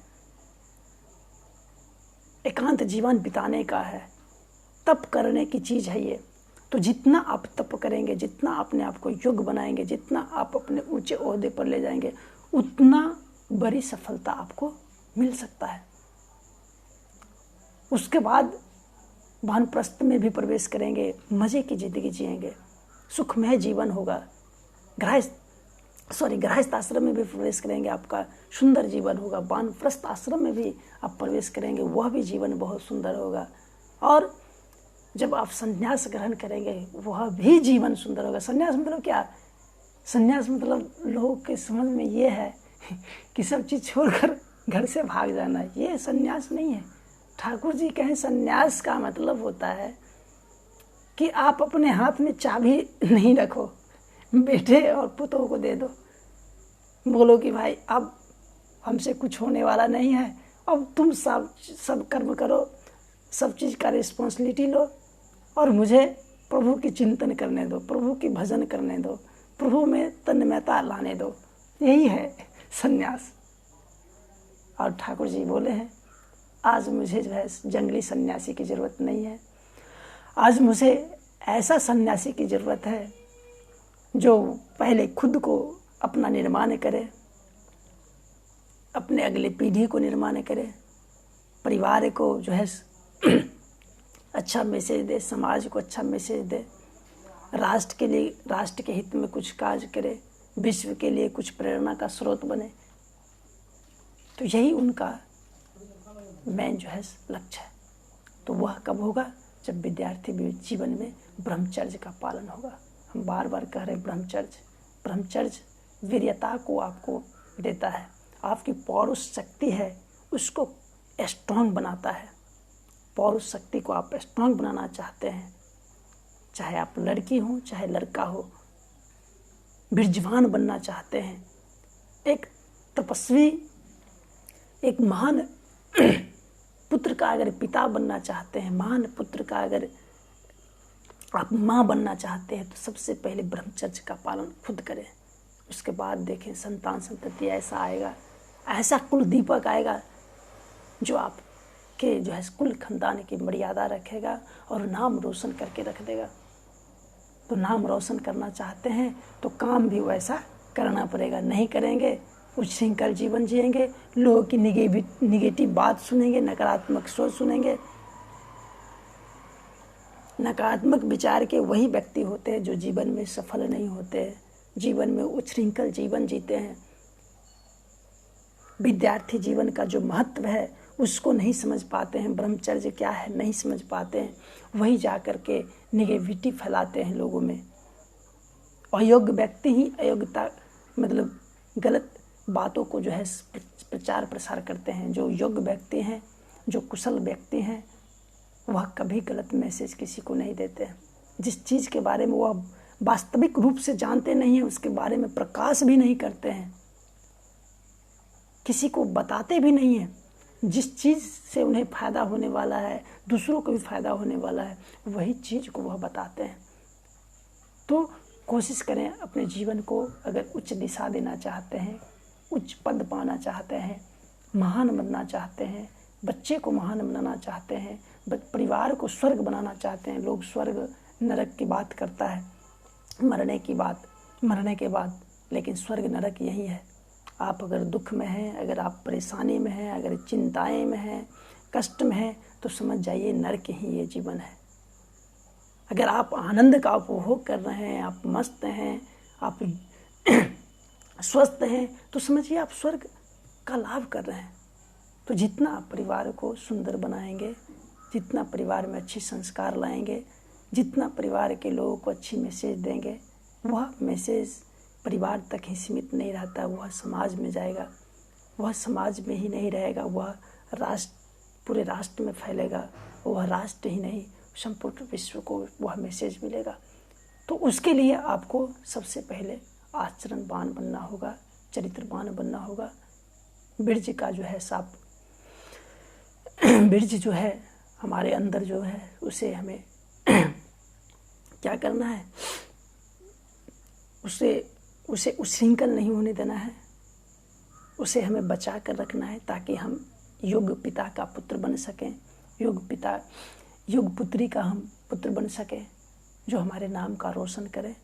एकांत जीवन बिताने का है, तप करने की चीज़ है ये। तो जितना आप तप करेंगे, जितना अपने आप को योग्य बनाएंगे, जितना आप अपने ऊंचे ओहदे पर ले जाएंगे, उतना बड़ी सफलता आपको मिल सकता है। उसके बाद वानप्रस्थ में भी प्रवेश करेंगे, मज़े की ज़िंदगी जिएंगे, सुखमय जीवन होगा। गृहस्थ आश्रम में भी प्रवेश करेंगे, आपका सुंदर जीवन होगा। वानप्रस्थ आश्रम में भी आप प्रवेश करेंगे, वह भी जीवन बहुत सुंदर होगा। और जब आप संन्यास ग्रहण करेंगे वह भी जीवन सुंदर होगा। संन्यास मतलब क्या? संन्यास मतलब लोगों के समझ में ये है कि सब चीज़ छोड़कर घर से भाग जाना, ये संन्यास नहीं है। ठाकुर जी कहें संन्यास का मतलब होता है कि आप अपने हाथ में चाबी नहीं रखो, बेटे और पुतों को दे दो, बोलो कि भाई अब हमसे कुछ होने वाला नहीं है, अब तुम सब कर्म करो, सब चीज़ का रिस्पॉन्सिबिलिटी लो, और मुझे प्रभु की चिंतन करने दो, प्रभु की भजन करने दो, प्रभु में तन्मयता लाने दो। यही है संन्यास। और ठाकुर जी बोले हैं आज मुझे जो है जंगली सन्यासी की ज़रूरत नहीं है, आज मुझे ऐसा सन्यासी की ज़रूरत है जो पहले खुद को अपना निर्माण करे, अपने अगले पीढ़ी को निर्माण करे, परिवार को जो है अच्छा मैसेज दे, समाज को अच्छा मैसेज दे, राष्ट्र के लिए, राष्ट्र के हित में कुछ कार्य करे, विश्व के लिए कुछ प्रेरणा का स्रोत बने। तो यही उनका मेन जो है लक्ष्य है। तो वह कब होगा? जब विद्यार्थी जीवन में ब्रह्मचर्य का पालन होगा। हम बार बार कह रहे हैं ब्रह्मचर्य वीर्यता को आपको देता है, आपकी पौरुष शक्ति है उसको स्ट्रांग बनाता है। पौरुष शक्ति को आप स्ट्रांग बनाना चाहते हैं, चाहे आप लड़की हो चाहे लड़का हो, बीर्जवान बनना चाहते हैं, एक तपस्वी, एक महान पुत्र का अगर पिता बनना चाहते हैं, महान पुत्र का अगर आप माँ बनना चाहते हैं, तो सबसे पहले ब्रह्मचर्य का पालन खुद करें। उसके बाद देखें संतान संतति ऐसा आएगा, ऐसा कुल दीपक आएगा जो आपके जो है कुल खानदान की मर्यादा रखेगा और नाम रोशन करके रख देगा। तो नाम रोशन करना चाहते हैं तो काम भी वैसा करना पड़ेगा। नहीं करेंगे उच्छृंखल जीवन जिएंगे, लोगों की निगेटिव बात सुनेंगे, नकारात्मक सोच सुनेंगे। नकारात्मक विचार के वही व्यक्ति होते हैं जो जीवन में सफल नहीं होते हैं, जीवन में उच्छृंखल जीवन जीते हैं। विद्यार्थी जीवन का जो महत्व है उसको नहीं समझ पाते हैं, ब्रह्मचर्य क्या है नहीं समझ पाते हैं, वही जा कर के निगेटिविटी फैलाते हैं लोगों में। अयोग्य व्यक्ति ही अयोग्यता मतलब गलत बातों को जो है प्रचार प्रसार करते हैं। जो योग्य व्यक्ति हैं, जो कुशल व्यक्ति हैं, वह कभी गलत मैसेज किसी को नहीं देते हैं। जिस चीज़ के बारे में वह वास्तविक रूप से जानते नहीं हैं उसके बारे में प्रकाश भी नहीं करते हैं, किसी को बताते भी नहीं हैं, जिस चीज़ से उन्हें फ़ायदा होने वाला है, दूसरों को भी फ़ायदा होने वाला है, वही चीज़ को वह बताते हैं। तो कोशिश करें अपने जीवन को, अगर उच्च दिशा देना चाहते हैं, उच्च पद पाना चाहते हैं, महान बनना चाहते हैं, बच्चे को महान बनाना चाहते हैं, परिवार को स्वर्ग बनाना चाहते हैं। लोग स्वर्ग नरक की बात करता है मरने के बाद, लेकिन स्वर्ग नरक यही है। आप अगर दुख में हैं, अगर आप परेशानी में हैं, अगर चिंताएं में हैं, कष्ट में हैं, तो समझ जाइए नरक ही ये जीवन है। अगर आप आनंद का उपभोग कर रहे हैं, आप मस्त हैं, आप स्वस्थ हैं, तो समझिए आप स्वर्ग का लाभ कर रहे हैं। तो जितना आप परिवार को सुंदर बनाएंगे, जितना परिवार में अच्छे संस्कार लाएंगे, जितना परिवार के लोगों को अच्छी मैसेज देंगे, वह मैसेज परिवार तक ही सीमित नहीं रहता, वह समाज में जाएगा। वह समाज में ही नहीं रहेगा, वह पूरे राष्ट्र में फैलेगा। वह राष्ट्र ही नहीं, संपूर्ण विश्व को वह मैसेज मिलेगा। तो उसके लिए आपको सबसे पहले आचरणवान बनना होगा, चरित्रवान बनना होगा। बीज का जो है साफ बीज जो है हमारे अंदर जो है, उसे हमें क्या करना है, उसे उच्छृंखल नहीं होने देना है, उसे हमें बचा कर रखना है, ताकि हम युग पिता का पुत्र बन सकें, युग पुत्री का हम पुत्र बन सकें, जो हमारे नाम का रोशन करे।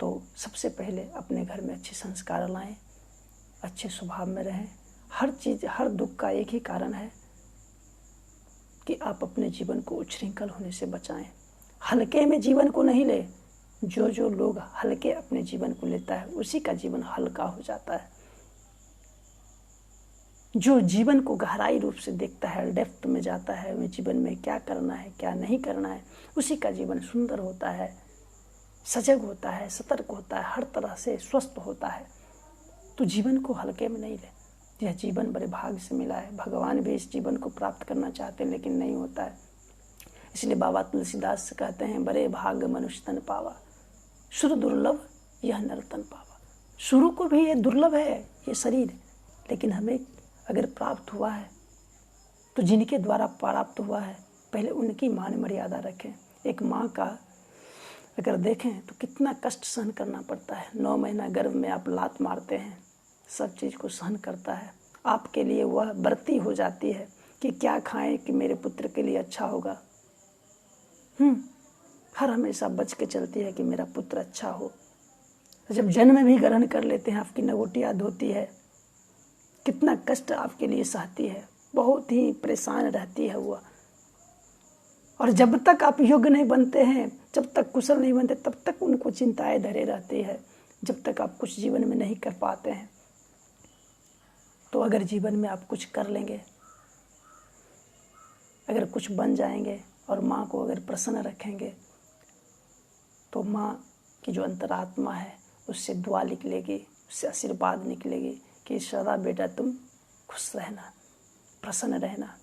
तो सबसे पहले अपने घर में अच्छे संस्कार लाएं, अच्छे स्वभाव में रहें। हर दुख का एक ही कारण है कि आप अपने जीवन को उच्छृंखल होने से बचाएं। हल्के में जीवन को नहीं ले। जो लोग हल्के अपने जीवन को लेता है, उसी का जीवन हल्का हो जाता है। जो जीवन को गहराई रूप से देखता है, डेप्थ में जाता है, वह जीवन में क्या करना है, क्या नहीं करना है, उसी का जीवन सुंदर होता है, सजग होता है, सतर्क होता है, हर तरह से स्वस्थ होता है। तो जीवन को हल्के में नहीं ले। यह जीवन बड़े भाग्य से मिला है। भगवान भी इस जीवन को प्राप्त करना चाहते हैं, लेकिन नहीं होता है। इसलिए बाबा तुलसीदास कहते हैं, बड़े भाग्य मनुष्य तन पावा, शुरू दुर्लभ यह नरतन पावा। शुरू को भी ये दुर्लभ है ये शरीर, लेकिन हमें अगर प्राप्त हुआ है तो जिनके द्वारा प्राप्त हुआ है, पहले उनकी मान मर्यादा रखें। एक माँ का अगर देखें तो कितना कष्ट सहन करना पड़ता है। 9 महीना गर्भ में आप लात मारते हैं, सब चीज़ को सहन करता है। आपके लिए वह व्रती हो जाती है कि क्या खाएं कि मेरे पुत्र के लिए अच्छा होगा। हर हमेशा बच के चलती है कि मेरा पुत्र अच्छा हो। जब जन्म भी ग्रहण कर लेते हैं, आपकी नगोटियाँ धोती है, कितना कष्ट आपके लिए सहती है, बहुत ही परेशान रहती है वह। और जब तक आप योग्य नहीं बनते हैं, जब तक कुशल नहीं बनते, तब तक उनको चिंताएं धरे रहती है, जब तक आप कुछ जीवन में नहीं कर पाते हैं। तो अगर जीवन में आप कुछ कर लेंगे, अगर कुछ बन जाएंगे और माँ को अगर प्रसन्न रखेंगे, तो माँ की जो अंतरात्मा है उससे दुआ निकलेगी, उससे आशीर्वाद निकलेगी कि सदा बेटा तुम खुश रहना, प्रसन्न रहना।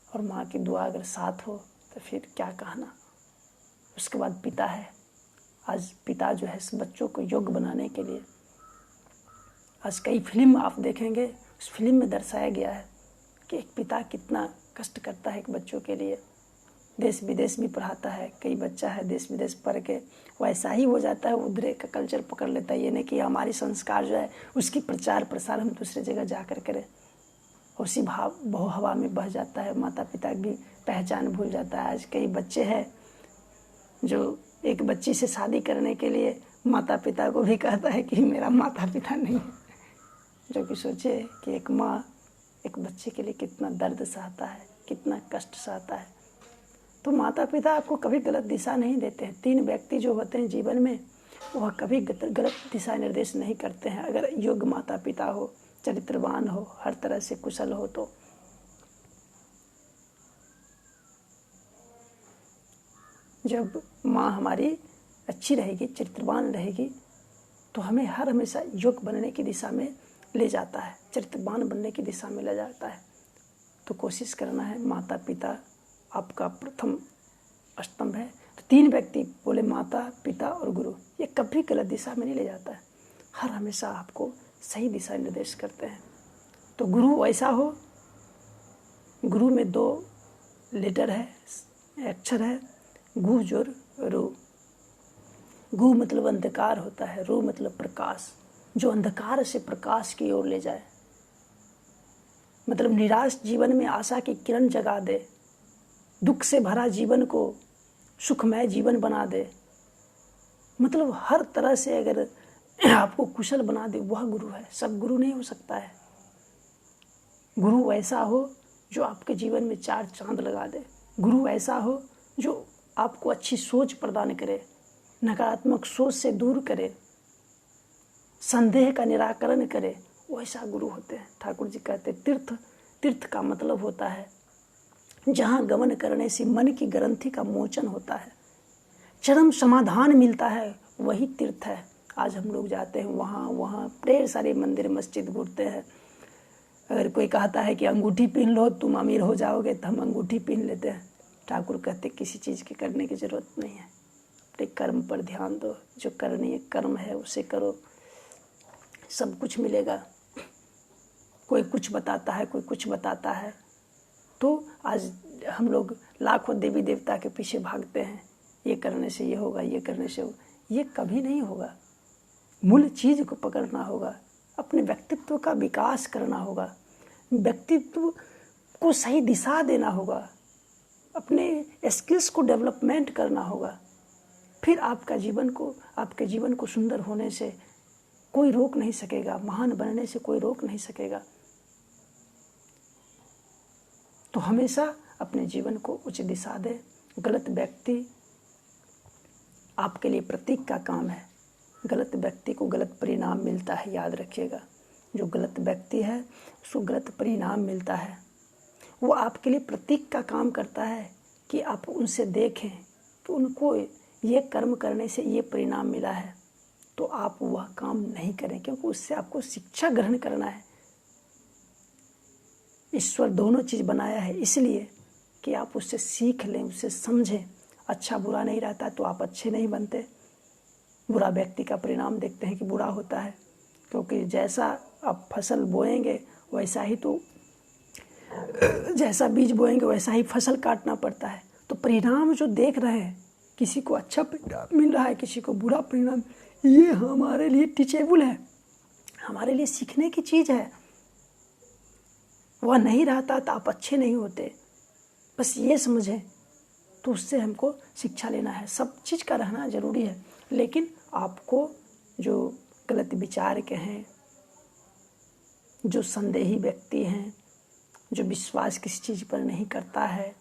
और माँ की दुआ अगर साथ हो तो फिर क्या कहना। उसके बाद पिता है। आज पिता जो है बच्चों को योग्य बनाने के लिए, आज कई फिल्म आप देखेंगे, उस फिल्म में दर्शाया गया है कि एक पिता कितना कष्ट करता है एक बच्चों के लिए। देश विदेश भी पढ़ाता है। कई बच्चा है देश विदेश पढ़ के वैसा ही हो जाता है, उधर का कल्चर पकड़ लेता है। ये नहीं कि हमारी संस्कार जो है उसकी प्रचार प्रसार हम दूसरे जगह जाकर करें, उसी भाव हवा में बह जाता है। माता पिता की पहचान भूल जाता है। आज कई बच्चे हैं जो एक बच्ची से शादी करने के लिए माता पिता को भी कहता है कि मेरा माता पिता नहीं है। जो कि सोचे कि एक माँ एक बच्चे के लिए कितना दर्द सहता है, कितना कष्ट सहता है। तो माता पिता आपको कभी गलत दिशा नहीं देते हैं। 3 व्यक्ति जो होते हैं जीवन में, वह कभी गलत दिशा निर्देश नहीं करते हैं, अगर योग्य माता पिता हो, चरित्रवान हो, हर तरह से कुशल हो। तो जब माँ हमारी अच्छी रहेगी, चरित्रवान रहेगी, तो हमें हमेशा योग्य बनने की दिशा में ले जाता है, चरित्रवान बनने की दिशा में ले जाता है। तो कोशिश करना है। माता पिता आपका प्रथम स्तंभ है। तो 3 व्यक्ति बोले, माता पिता और गुरु, ये कभी गलत दिशा में नहीं ले जाता है, हमेशा आपको सही दिशा निर्देश करते हैं। तो गुरु ऐसा हो गुरु में 2 लेटर है, अक्षर है, गु और रू। गु मतलब अंधकार होता है, रू मतलब प्रकाश, जो अंधकार से प्रकाश की ओर ले जाए, मतलब निराश जीवन में आशा की किरण जगा दे, दुख से भरा जीवन को सुखमय जीवन बना दे, मतलब हर तरह से अगर आपको कुशल बना दे, वह गुरु है। सब गुरु नहीं हो सकता है। गुरु ऐसा हो जो आपके जीवन में 4 चांद लगा दे, गुरु ऐसा हो जो आपको अच्छी सोच प्रदान करे, नकारात्मक सोच से दूर करे, संदेह का निराकरण करे, वैसा गुरु होते हैं। ठाकुर जी कहते तीर्थ का मतलब होता है जहाँ गमन करने से मन की ग्रंथि का मोचन होता है, चरम समाधान मिलता है, वही तीर्थ है। आज हम लोग जाते हैं वहाँ ढेर सारे मंदिर मस्जिद घूरते हैं। अगर कोई कहता है कि अंगूठी पहन लो तुम अमीर हो जाओगे, तो हम अंगूठी पहन लेते हैं। ठाकुर कहते किसी चीज़ की करने की ज़रूरत नहीं है, अपने कर्म पर ध्यान दो, जो करनीय कर्म है उसे करो, सब कुछ मिलेगा। कोई कुछ बताता है, कोई कुछ बताता है, तो आज हम लोग लाखों देवी देवता के पीछे भागते हैं, ये करने से ये होगा, ये करने से होगा, ये कभी नहीं होगा। मूल चीज़ को पकड़ना होगा, अपने व्यक्तित्व का विकास करना होगा, व्यक्तित्व को सही दिशा देना होगा, अपने स्किल्स को डेवलपमेंट करना होगा। फिर आपके जीवन को सुंदर होने से कोई रोक नहीं सकेगा, महान बनने से कोई रोक नहीं सकेगा। तो हमेशा अपने जीवन को उचित दिशा दे। गलत व्यक्ति आपके लिए प्रतीक का काम है, गलत व्यक्ति को गलत परिणाम मिलता है, याद रखिएगा। जो गलत व्यक्ति है उसको गलत परिणाम मिलता है, वो आपके लिए प्रतीक का काम करता है कि आप उनसे देखें कि उनको ये कर्म करने से ये परिणाम मिला है, तो आप वह काम नहीं करें, क्योंकि उससे आपको शिक्षा ग्रहण करना है। ईश्वर दोनों चीज़ बनाया है इसलिए कि आप उससे सीख लें, उससे समझें। अच्छा बुरा नहीं रहता तो आप अच्छे नहीं बनते। बुरा व्यक्ति का परिणाम देखते हैं कि बुरा होता है, क्योंकि जैसा आप फसल बोएंगे वैसा ही जैसा बीज बोएंगे वैसा ही फसल काटना पड़ता है। तो परिणाम जो देख रहे हैं, किसी को अच्छा परिणाम मिल रहा है, किसी को बुरा परिणाम, ये हमारे लिए टीचेबल है, हमारे लिए सीखने की चीज़ है। वह नहीं रहता तो आप अच्छे नहीं होते, बस ये समझें। तो उससे हमको शिक्षा लेना है। सब चीज़ का रहना ज़रूरी है, लेकिन आपको जो गलत विचार के हैं, जो संदेही व्यक्ति हैं, जो विश्वास किसी चीज़ पर नहीं करता है,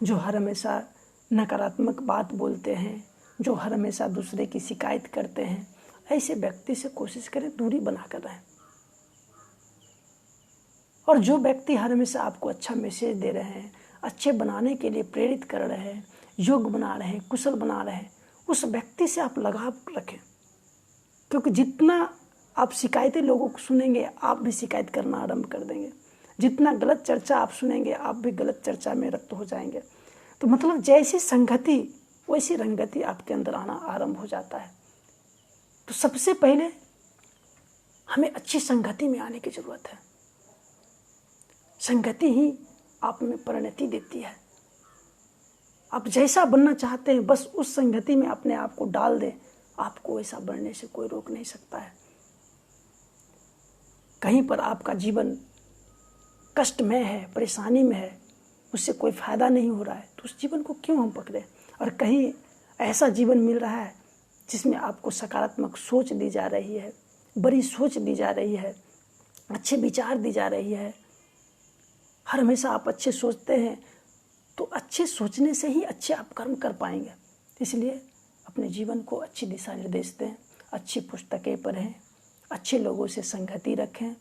जो हर हमेशा नकारात्मक बात बोलते हैं, जो हर हमेशा दूसरे की शिकायत करते हैं, ऐसे व्यक्ति से कोशिश करें दूरी बना कर रहें। और जो व्यक्ति हर हमेशा आपको अच्छा मैसेज दे रहे हैं, अच्छे बनाने के लिए प्रेरित कर रहे हैं, योग्य बना रहे हैं, कुशल बना रहे हैं, उस व्यक्ति से आप लगाव रखें। क्योंकि जितना आप शिकायतें लोगों को सुनेंगे, आप भी शिकायत करना आरंभ कर देंगे। जितना गलत चर्चा आप सुनेंगे, आप भी गलत चर्चा में रत हो जाएंगे। तो मतलब जैसी संगति वैसी रंगति आपके अंदर आना आरंभ हो जाता है। तो सबसे पहले हमें अच्छी संगति में आने की जरूरत है। संगति ही आप में परिणति देती है। आप जैसा बनना चाहते हैं बस उस संगति में अपने आप को डाल दें, आपको वैसा बनने से कोई रोक नहीं सकता है। कहीं पर आपका जीवन कष्ट में है, परेशानी में है, उससे कोई फायदा नहीं हो रहा है, तो उस जीवन को क्यों हम पकड़े। और कहीं ऐसा जीवन मिल रहा है जिसमें आपको सकारात्मक सोच दी जा रही है, बड़ी सोच दी जा रही है, अच्छे विचार दी जा रही है, हर हमेशा आप अच्छे सोचते हैं, तो अच्छे सोचने से ही अच्छे आप कर्म कर पाएंगे। इसलिए अपने जीवन को अच्छी दिशा निर्देश दें, अच्छी पुस्तकें पढ़ें, अच्छे लोगों से संगति रखें।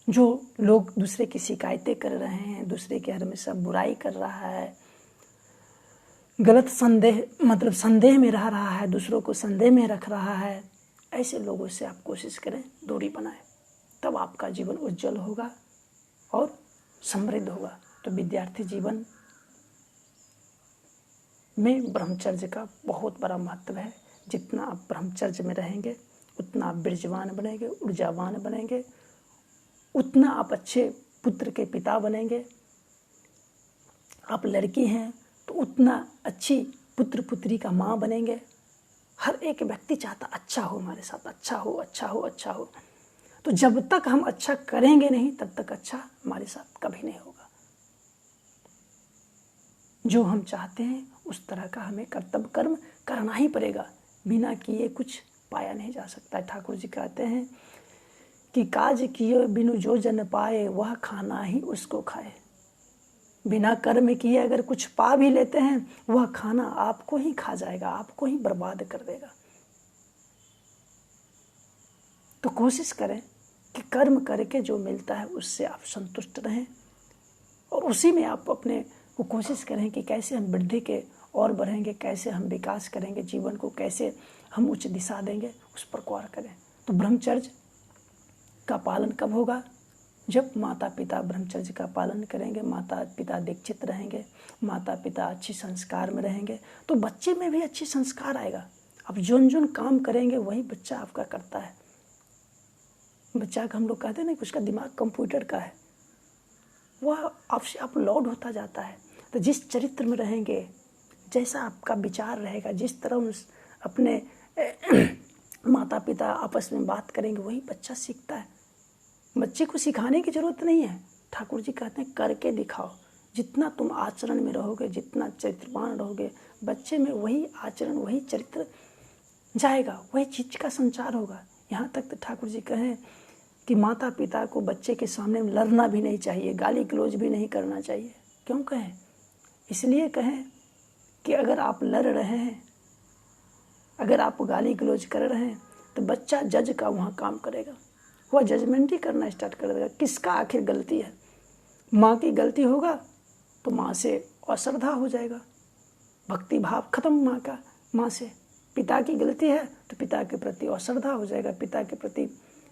जो लोग दूसरे की शिकायतें कर रहे हैं, दूसरे की हर हमेशा बुराई कर रहा है, गलत संदेह में रह रहा है, दूसरों को संदेह में रख रहा है, ऐसे लोगों से आप कोशिश करें दूरी बनाएं, तब आपका जीवन उज्जवल होगा और समृद्ध होगा। तो विद्यार्थी जीवन में ब्रह्मचर्य का बहुत बड़ा महत्व है। जितना आप ब्रह्मचर्य में रहेंगे उतना आप बीर्जवान बनेंगे, ऊर्जावान बनेंगे, उतना आप अच्छे पुत्र के पिता बनेंगे। आप लड़की हैं तो उतना अच्छी पुत्र पुत्री का माँ बनेंगे। हर एक व्यक्ति चाहता अच्छा हो, हमारे साथ अच्छा हो, अच्छा हो, अच्छा हो। तो जब तक हम अच्छा करेंगे नहीं तब तक अच्छा हमारे साथ कभी नहीं होगा। जो हम चाहते हैं उस तरह का हमें कर्तव्य कर्म करना ही पड़ेगा। बिना किए कुछ पाया नहीं जा सकता। ठाकुर जी कहते हैं कि काज किए बिनु जो जन पाए वह खाना ही उसको खाए। बिना कर्म किए अगर कुछ पा भी लेते हैं वह खाना आपको ही खा जाएगा, आपको ही बर्बाद कर देगा। तो कोशिश करें कि कर्म करके जो मिलता है उससे आप संतुष्ट रहें और उसी में आप अपने को कोशिश करें कि कैसे हम वृद्धि के और बढ़ेंगे, कैसे हम विकास करेंगे, जीवन को कैसे हम उच्च दिशा देंगे, उस पर गौर करें। तो ब्रह्मचर्य का पालन कब होगा? जब माता पिता ब्रह्मचर्य का पालन करेंगे, माता पिता दीक्षित रहेंगे, माता पिता अच्छी संस्कार में रहेंगे, तो बच्चे में भी अच्छी संस्कार आएगा। अब जोन काम करेंगे वही बच्चा आपका करता है। बच्चा का हम लोग कहते हैं ना कि उसका दिमाग कंप्यूटर का है, वह आपसे अपलोड होता जाता है। तो जिस चरित्र में रहेंगे, जैसा आपका विचार रहेगा, जिस तरह उस अपने माता पिता आपस में बात करेंगे वही बच्चा सीखता है। बच्चे को सिखाने की जरूरत नहीं है। ठाकुर जी कहते हैं करके दिखाओ। जितना तुम आचरण में रहोगे, जितना चरित्रवान रहोगे, बच्चे में वही आचरण वही चरित्र जाएगा, वही चीज का संचार होगा। यहाँ तक तो ठाकुर जी कहें कि माता पिता को बच्चे के सामने लड़ना भी नहीं चाहिए, गाली गलौज भी नहीं करना चाहिए। क्यों कहें? इसलिए कहें कि अगर आप लड़ रहे हैं, अगर आप गाली गलौज कर रहे हैं तो बच्चा जज का वहाँ काम करेगा, वह जजमेंट ही करना स्टार्ट कर देगा। किसका आखिर गलती है? माँ की गलती होगा तो माँ से अश्रद्धा हो जाएगा, भक्ति भाव खत्म माँ से। पिता की गलती है तो पिता के प्रति अश्रद्धा हो जाएगा, पिता के प्रति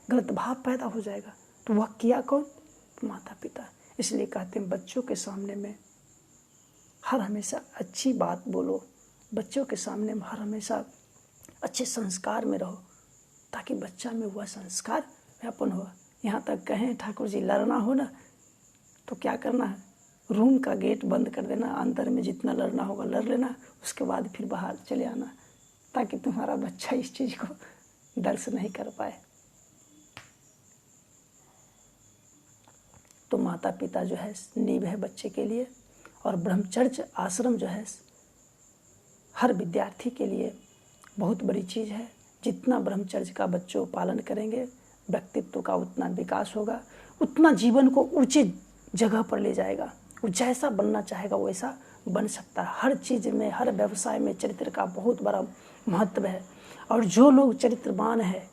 गलत भाव पैदा हो जाएगा। तो वह किया कौन? माता पिता। इसलिए कहते हैं बच्चों के सामने में हर हमेशा अच्छी बात बोलो, बच्चों के सामने में हर हमेशा अच्छे संस्कार में रहो, ताकि बच्चा में वह संस्कार व्यापन हो। यहाँ तक कहें ठाकुर जी लड़ना हो ना तो क्या करना है? रूम का गेट बंद कर देना, अंदर में जितना लड़ना होगा लड़ लेना, उसके बाद फिर बाहर चले आना, ताकि तुम्हारा बच्चा इस चीज़ को दर्श नहीं कर पाए। तो माता पिता जो है नींव है बच्चे के लिए, और ब्रह्मचर्य आश्रम जो है हर विद्यार्थी के लिए बहुत बड़ी चीज़ है। जितना ब्रह्मचर्य का बच्चों पालन करेंगे, व्यक्तित्व का उतना विकास होगा, उतना जीवन को ऊंची जगह पर ले जाएगा। वो जैसा बनना चाहेगा वैसा बन सकता है। हर चीज़ में, हर व्यवसाय में चरित्र का बहुत बड़ा महत्व है। और जो लोग चरित्रवान है,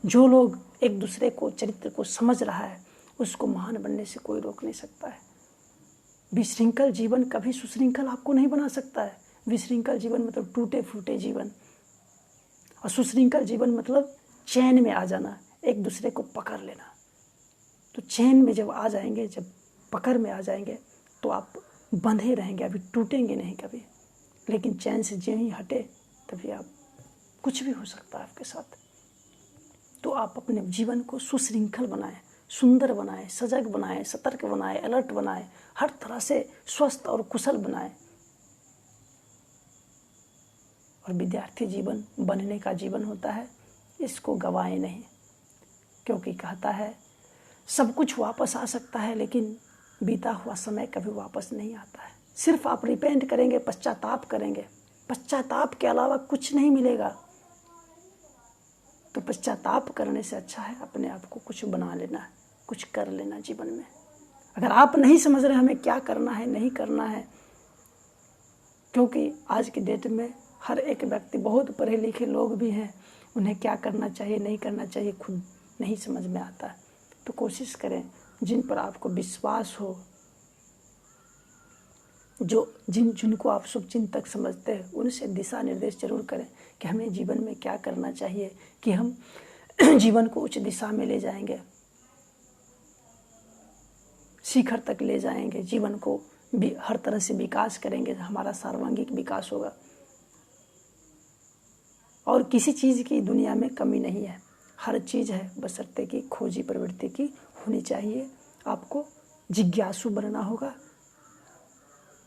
जो लोग एक दूसरे को चरित्र को समझ रहा है, उसको महान बनने से कोई रोक नहीं सकता है। विशृंखल जीवन कभी सुशृंखल आपको नहीं बना सकता है। विशृंखल जीवन मतलब टूटे फूटे जीवन, और सुशृंखल जीवन मतलब चैन में आ जाना, एक दूसरे को पकड़ लेना। तो चैन में जब आ जाएंगे, जब पकड़ में आ जाएंगे तो आप बंधे रहेंगे, अभी टूटेंगे नहीं कभी। लेकिन चैन से जो ही हटे तभी आप कुछ भी हो सकता है आपके साथ। तो आप अपने जीवन को सुशृंखल बनाएं, सुंदर बनाएं, सजग बनाएं, सतर्क बनाएं, अलर्ट बनाएं, हर तरह से स्वस्थ और कुशल बनाएं। और विद्यार्थी जीवन बनने का जीवन होता है, इसको गवाएं नहीं, क्योंकि कहता है सब कुछ वापस आ सकता है लेकिन बीता हुआ समय कभी वापस नहीं आता है। सिर्फ आप रिपेंट करेंगे, पश्चाताप करेंगे, पश्चाताप के अलावा कुछ नहीं मिलेगा। तो पश्चाताप करने से अच्छा है अपने आप को कुछ बना लेना, कुछ कर लेना जीवन में। अगर आप नहीं समझ रहे हमें क्या करना है, नहीं करना है, क्योंकि आज की डेट में हर एक व्यक्ति, बहुत पढ़े लिखे लोग भी हैं, उन्हें क्या करना चाहिए नहीं करना चाहिए खुद नहीं समझ में आता है। तो कोशिश करें जिन पर आपको विश्वास हो, जो जिनको आप शुभचिंतक समझते हैं, उनसे दिशा निर्देश जरूर करें कि हमें जीवन में क्या करना चाहिए कि हम जीवन को उच्च दिशा में ले जाएंगे, शिखर तक ले जाएंगे, जीवन को भी हर तरह से विकास करेंगे, हमारा सर्वांगीण विकास होगा। और किसी चीज़ की दुनिया में कमी नहीं है, हर चीज़ है, बशर्ते कि खोजी प्रवृत्ति की होनी चाहिए आपको जिज्ञासु बनना होगा।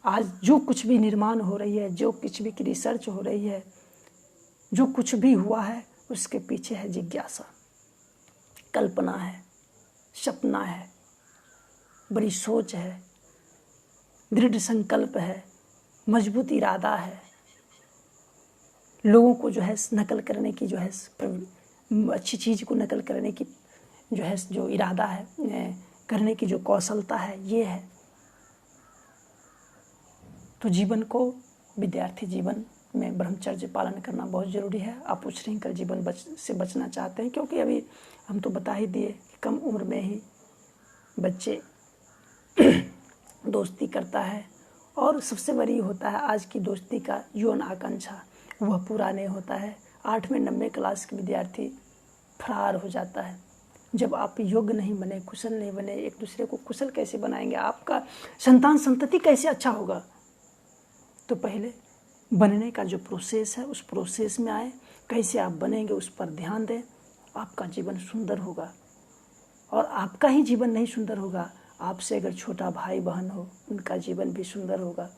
आज जो कुछ भी निर्माण हो रही है, जो कुछ भी रिसर्च हो रही है, जो कुछ भी हुआ है, उसके पीछे है जिज्ञासा, कल्पना है, सपना है, बड़ी सोच है, दृढ़ संकल्प है, मजबूत इरादा है। लोगों को जो है नकल करने की जो है अच्छी चीज़ को नकल करने की जो है जो इरादा है, करने की जो कौशलता है, ये है। तो जीवन को, विद्यार्थी जीवन में ब्रह्मचर्य पालन करना बहुत ज़रूरी है। आप उच्छृंखल जीवन से बचना चाहते हैं, क्योंकि अभी हम तो बता ही दिए कि कम उम्र में ही बच्चे दोस्ती करता है, और सबसे बड़ी होता है आज की दोस्ती का यौन आकांक्षा, वह पूरा नहीं होता है। 8वें 9वें क्लास के विद्यार्थी फरार हो जाता है। जब आप योग्य नहीं बने, कुशल नहीं बने, एक दूसरे को कुशल कैसे बनाएंगे, आपका संतान संतति कैसे अच्छा होगा? तो पहले बनने का जो प्रोसेस है, उस प्रोसेस में आए, कैसे आप बनेंगे उस पर ध्यान दें। आपका जीवन सुंदर होगा, और आपका ही जीवन नहीं सुंदर होगा, आपसे अगर छोटा भाई बहन हो, उनका जीवन भी सुंदर होगा।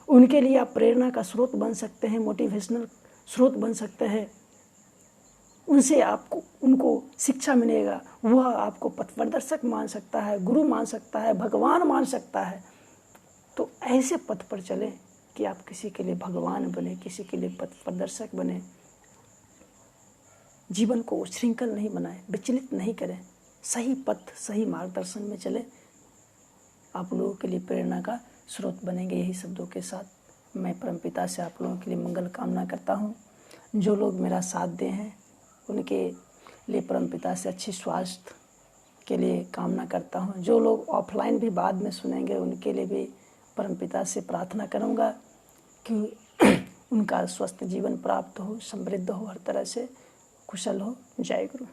उनके लिए आप प्रेरणा का स्रोत बन सकते हैं, मोटिवेशनल स्रोत बन सकते हैं। उनसे आपको, उनको शिक्षा मिलेगा, वह आपको पथ प्रदर्शक मान सकता है, गुरु मान सकता है, भगवान मान सकता है। तो ऐसे पथ पर चलें कि आप किसी के लिए भगवान बने, किसी के लिए पथ प्रदर्शक बने। जीवन को उच्छृंखल नहीं बनाएं, विचलित नहीं करें, सही पथ, सही मार्गदर्शन में चलें। आप लोगों के लिए प्रेरणा का स्रोत बनेंगे। यही शब्दों के साथ मैं परमपिता से आप लोगों के लिए मंगल कामना करता हूँ। जो लोग मेरा साथ दे हैं, उनके लिए परमपिता से अच्छी स्वास्थ्य के लिए कामना करता हूँ। जो लोग ऑफलाइन भी बाद में सुनेंगे, उनके लिए भी परमपिता से प्रार्थना करूँगा कि उनका स्वस्थ जीवन प्राप्त हो, समृद्ध हो, हर तरह से कुशल हो। जय गुरु।